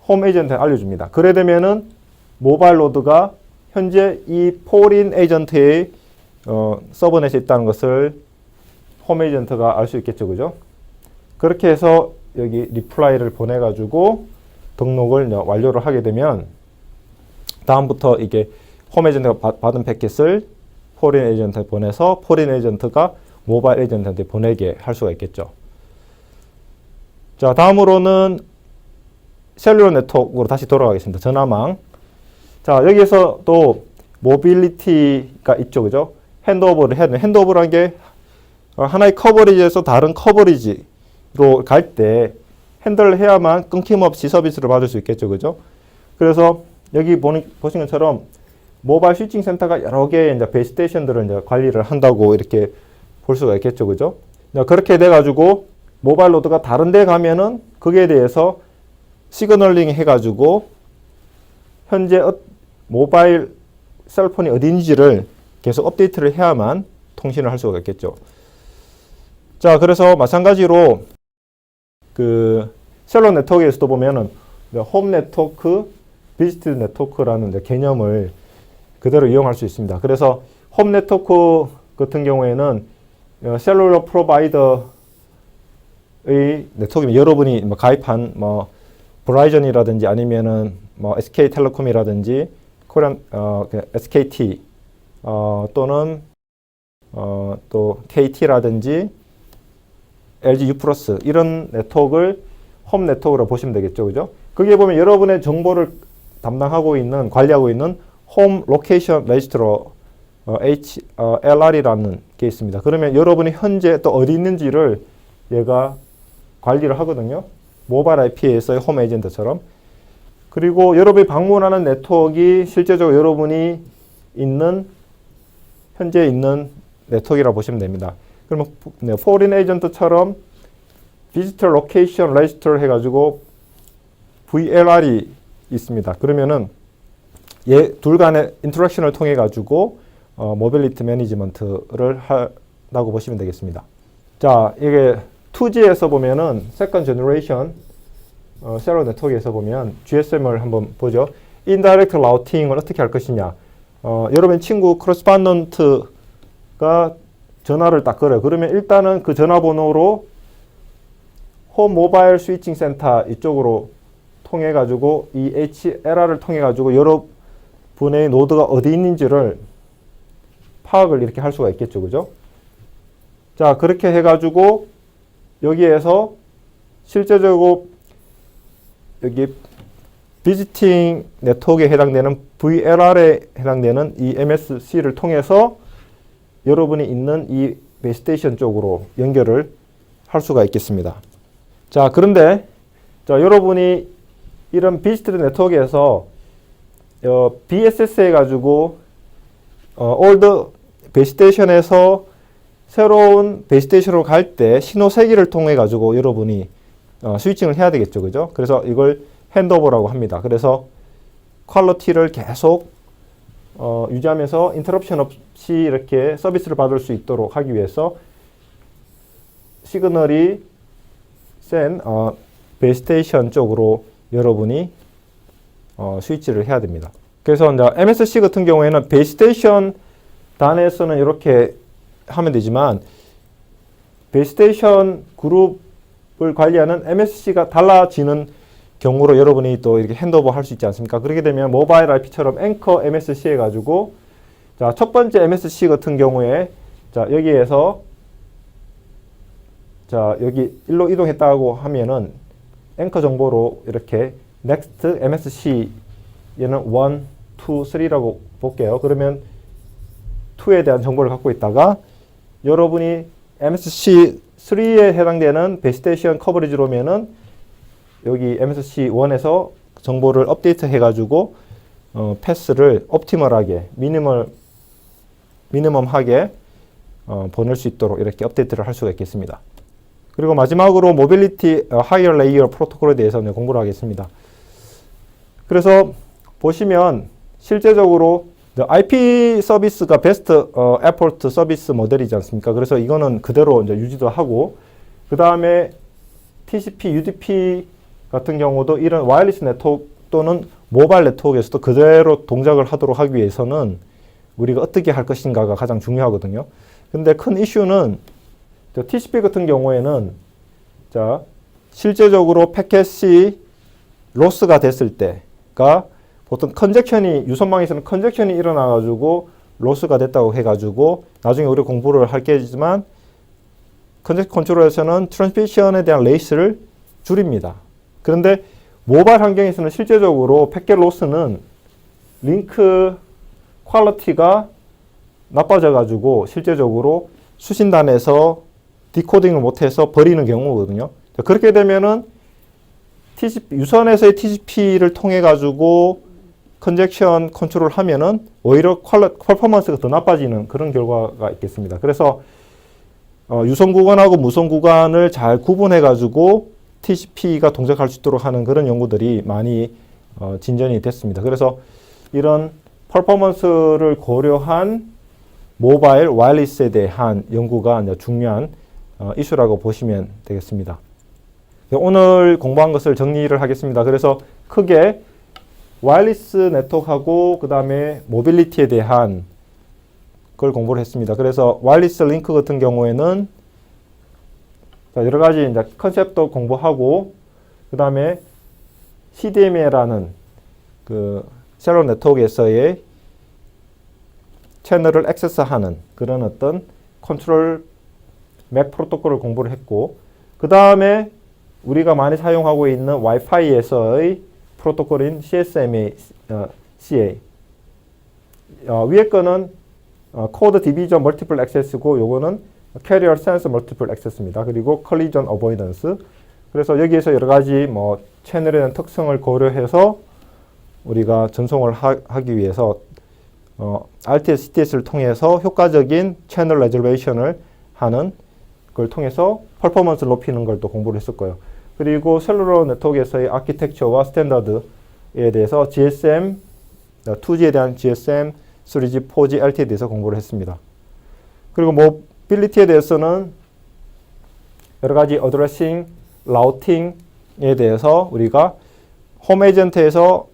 홈 에이전트에 알려줍니다. 그래 되면은 모바일 노드가 현재 이 포린 에이전트의 서버넷에 있다는 것을 홈 에이전트가 알 수 있겠죠, 그죠? 그렇게 해서 여기 리플라이를 보내가지고 등록을 완료를 하게 되면 다음부터 이게 홈 에이전트가 받은 패킷을 포린 에이전트에 보내서 포린 에이전트가 모바일 에이전트한테 보내게 할 수가 있겠죠. 자, 다음으로는 셀룰러 네트워크로 다시 돌아가겠습니다. 전화망. 자, 여기에서 또 모빌리티가 있죠, 그죠? 핸드오버를 해야 돼요. 핸드오버라는 게 하나의 커버리지에서 다른 커버리지로 갈 때 핸들을 해야만 끊김없이 서비스를 받을 수 있겠죠, 그죠? 그래서 여기 보신 것처럼 모바일 스위칭 센터가 여러 개의 이제 베이스 스테이션들을 이제 관리를 한다고 이렇게 볼 수가 있겠죠, 그죠? 그렇게 돼가지고 모바일 노드가 다른 데 가면은 거기에 대해서 시그널링 해가지고 현재 모바일 셀폰이 어딘지를 계속 업데이트를 해야만 통신을 할 수가 있겠죠. 자, 그래서 마찬가지로 그 셀러 네트워크에서도 보면은 홈 네트워크, 비지트 네트워크라는 개념을 그대로 이용할 수 있습니다. 그래서 홈 네트워크 같은 경우에는 셀룰러 프로바이더의 네트워크 여러분이 뭐 가입한 뭐 브라이전이라든지 아니면은 뭐 SK텔레콤이라든지 코리안 SKT 또는 또 KT라든지 LG U 플러스 이런 네트워크를 홈 네트워크로 보시면 되겠죠, 그죠? 거기에 보면 여러분의 정보를 담당하고 있는 관리하고 있는 홈 로케이션 레지스트로 LR이라는 게 있습니다. 그러면 여러분이 현재 또 어디 있는지를 얘가 관리를 하거든요. 모바일 IP에서의 홈 에이전트처럼. 그리고 여러분이 방문하는 네트워크가 실제적으로 여러분이 있는 현재 있는 네트워크라고 보시면 됩니다. 그러면 포린 에이전트처럼 비지터 로케이션 레지스터 해가지고 VLR이 있습니다. 그러면은 얘 둘 간의 인터랙션을 통해 가지고 모빌리티 매니지먼트를 한다고 보시면 되겠습니다. 자, 이게 2G에서 보면은 세컨드 제너레이션 셀러 네트워크에서 보면 GSM을 한번 보죠. 인다이렉트 라우팅을 어떻게 할 것이냐. 여러분 친구 크로스반던트가 전화를 딱 걸어요. 그러면 일단은 그 전화번호로 홈 모바일 스위칭 센터 이쪽으로 통해 가지고 이 HLR을 통해 가지고 여러분의 노드가 어디 있는지를 파악을 이렇게 할 수가 있겠죠, 그죠? 자, 그렇게 해 가지고 여기에서 실제적으로 여기 비지팅 네트워크에 해당되는 VLR에 해당되는 이 MSC를 통해서 여러분이 있는 이 베이스테이션 쪽으로 연결을 할 수가 있겠습니다. 자, 그런데 자, 여러분이 이런 비지트 네트워크에서 BSS 해가지고 올드 베이스테이션에서 새로운 베이스테이션으로 갈 때 신호 세기를 통해 가지고 여러분이 스위칭을 해야 되겠죠, 그죠? 그래서 이걸 핸드오버라고 합니다. 그래서 퀄리티를 계속 유지하면서 인터럽션 없이 이렇게 서비스를 받을 수 있도록 하기 위해서 시그널이 센 베이스테이션 쪽으로 여러분이 스위치를 해야 됩니다. 그래서 이제 MSC 같은 경우에는 베이스테이션 단에서는 이렇게 하면 되지만 베이스테이션 그룹을 관리하는 MSC가 달라지는 경우로 여러분이 또 이렇게 핸드오버 할 수 있지 않습니까? 그렇게 되면 모바일 IP처럼 앵커 MSC 해가지고 자, 첫 번째 MSC 같은 경우에 자, 여기에서 자, 여기 일로 이동했다고 하면은 앵커 정보로 이렇게 next MSC 얘는 1, 2, 3라고 볼게요. 그러면 2에 대한 정보를 갖고 있다가 여러분이 MSC 3에 해당되는 베이스테이션 커버리지로면은 여기 MSC 1에서 정보를 업데이트 해가지고 패스를 옵티멀하게 미니멈하게 보낼 수 있도록 이렇게 업데이트를 할 수가 있겠습니다. 그리고 마지막으로 모빌리티 하이어 레이어 프로토콜에 대해서 공부를 하겠습니다. 그래서 보시면 실제적으로 IP 서비스가 베스트 에포트 서비스 모델이지 않습니까? 그래서 이거는 그대로 이제 유지도 하고 그 다음에 TCP, UDP 같은 경우도 이런 와이어리스 네트워크 또는 모바일 네트워크에서도 그대로 동작을 하도록 하기 위해서는 우리가 어떻게 할 것인가가 가장 중요하거든요. 근데 큰 이슈는 TCP 같은 경우에는 자, 실제적으로 패킷이 로스가 됐을 때가 보통 컨젝션이 유선망에서는 컨젝션이 일어나가지고 로스가 됐다고 해가지고 나중에 우리 공부를 할 게지만 컨젝션 컨트롤에서는 트랜스미션에 대한 레이스를 줄입니다. 그런데 모바일 환경에서는 실제적으로 패킷 로스는 링크 퀄리티가 나빠져가지고 실제적으로 수신단에서 디코딩을 못해서 버리는 경우거든요. 그렇게 되면은 TCP, 유선에서의 TCP를 통해 가지고 컨젝션 컨트롤 하면은 오히려 퍼포먼스가 더 나빠지는 그런 결과가 있겠습니다. 그래서 유선 구간하고 무선 구간을 잘 구분해 가지고 TCP가 동작할 수 있도록 하는 그런 연구들이 많이 진전이 됐습니다. 그래서 이런 퍼포먼스를 고려한 모바일 와이어리스에 대한 연구가 이제 중요한 이슈라고 보시면 되겠습니다. 오늘 공부한 것을 정리를 하겠습니다. 그래서 크게 와이어리스 네트워크하고 그 다음에 모빌리티에 대한 걸 공부를 했습니다. 그래서 와이어리스 링크 같은 경우에는 여러 가지 이제 컨셉도 공부하고 그 다음에 CDMA라는 그 셀러 네트워크에서의 채널을 액세스하는 그런 어떤 컨트롤 맥 프로토콜을 공부를 했고 그 다음에 우리가 많이 사용하고 있는 와이파이에서의 프로토콜인 CSMA, CA. 위에 거는 코드 디비전 멀티플 액세스고 요거는 캐리어 센서 멀티플 액세스입니다. 그리고 컬리전 어보이던스. 그래서 여기에서 여러 가지 뭐 채널에 대한 특성을 고려해서 우리가 전송을 하기 위해서 RTS, CTS를 통해서 효과적인 채널 레저베이션을 하는 걸 통해서 퍼포먼스를 높이는 걸 또 공부를 했을 거예요. 그리고 셀룰러 네트워크에서의 아키텍처와 스탠다드에 대해서 GSM, 2G에 대한 GSM, 3G, 4G, LTE에 대해서 공부를 했습니다. 그리고 모빌리티에 대해서는 여러 가지 어드레싱, 라우팅에 대해서 우리가 홈 에이전트에서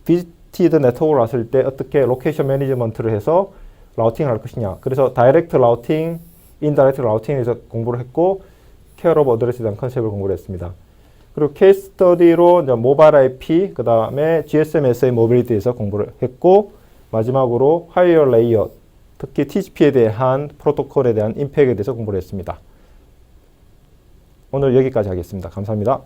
비티드 네트워크를 왔을 때 어떻게 로케이션 매니지먼트를 해서 라우팅을 할 것이냐. 그래서 다이렉트 라우팅, 인다이렉트 라우팅에 대해서 공부를 했고 케어 오브 어드레스에 대한 컨셉을 공부를 했습니다. 그리고 케이스 스터디로 이제 모바일 IP, 그 다음에 GSM-SA 모빌리티에서 공부를 했고 마지막으로 하이어 레이어, 특히 TCP에 대한 프로토콜에 대한 임팩에 대해서 공부를 했습니다. 오늘 여기까지 하겠습니다. 감사합니다.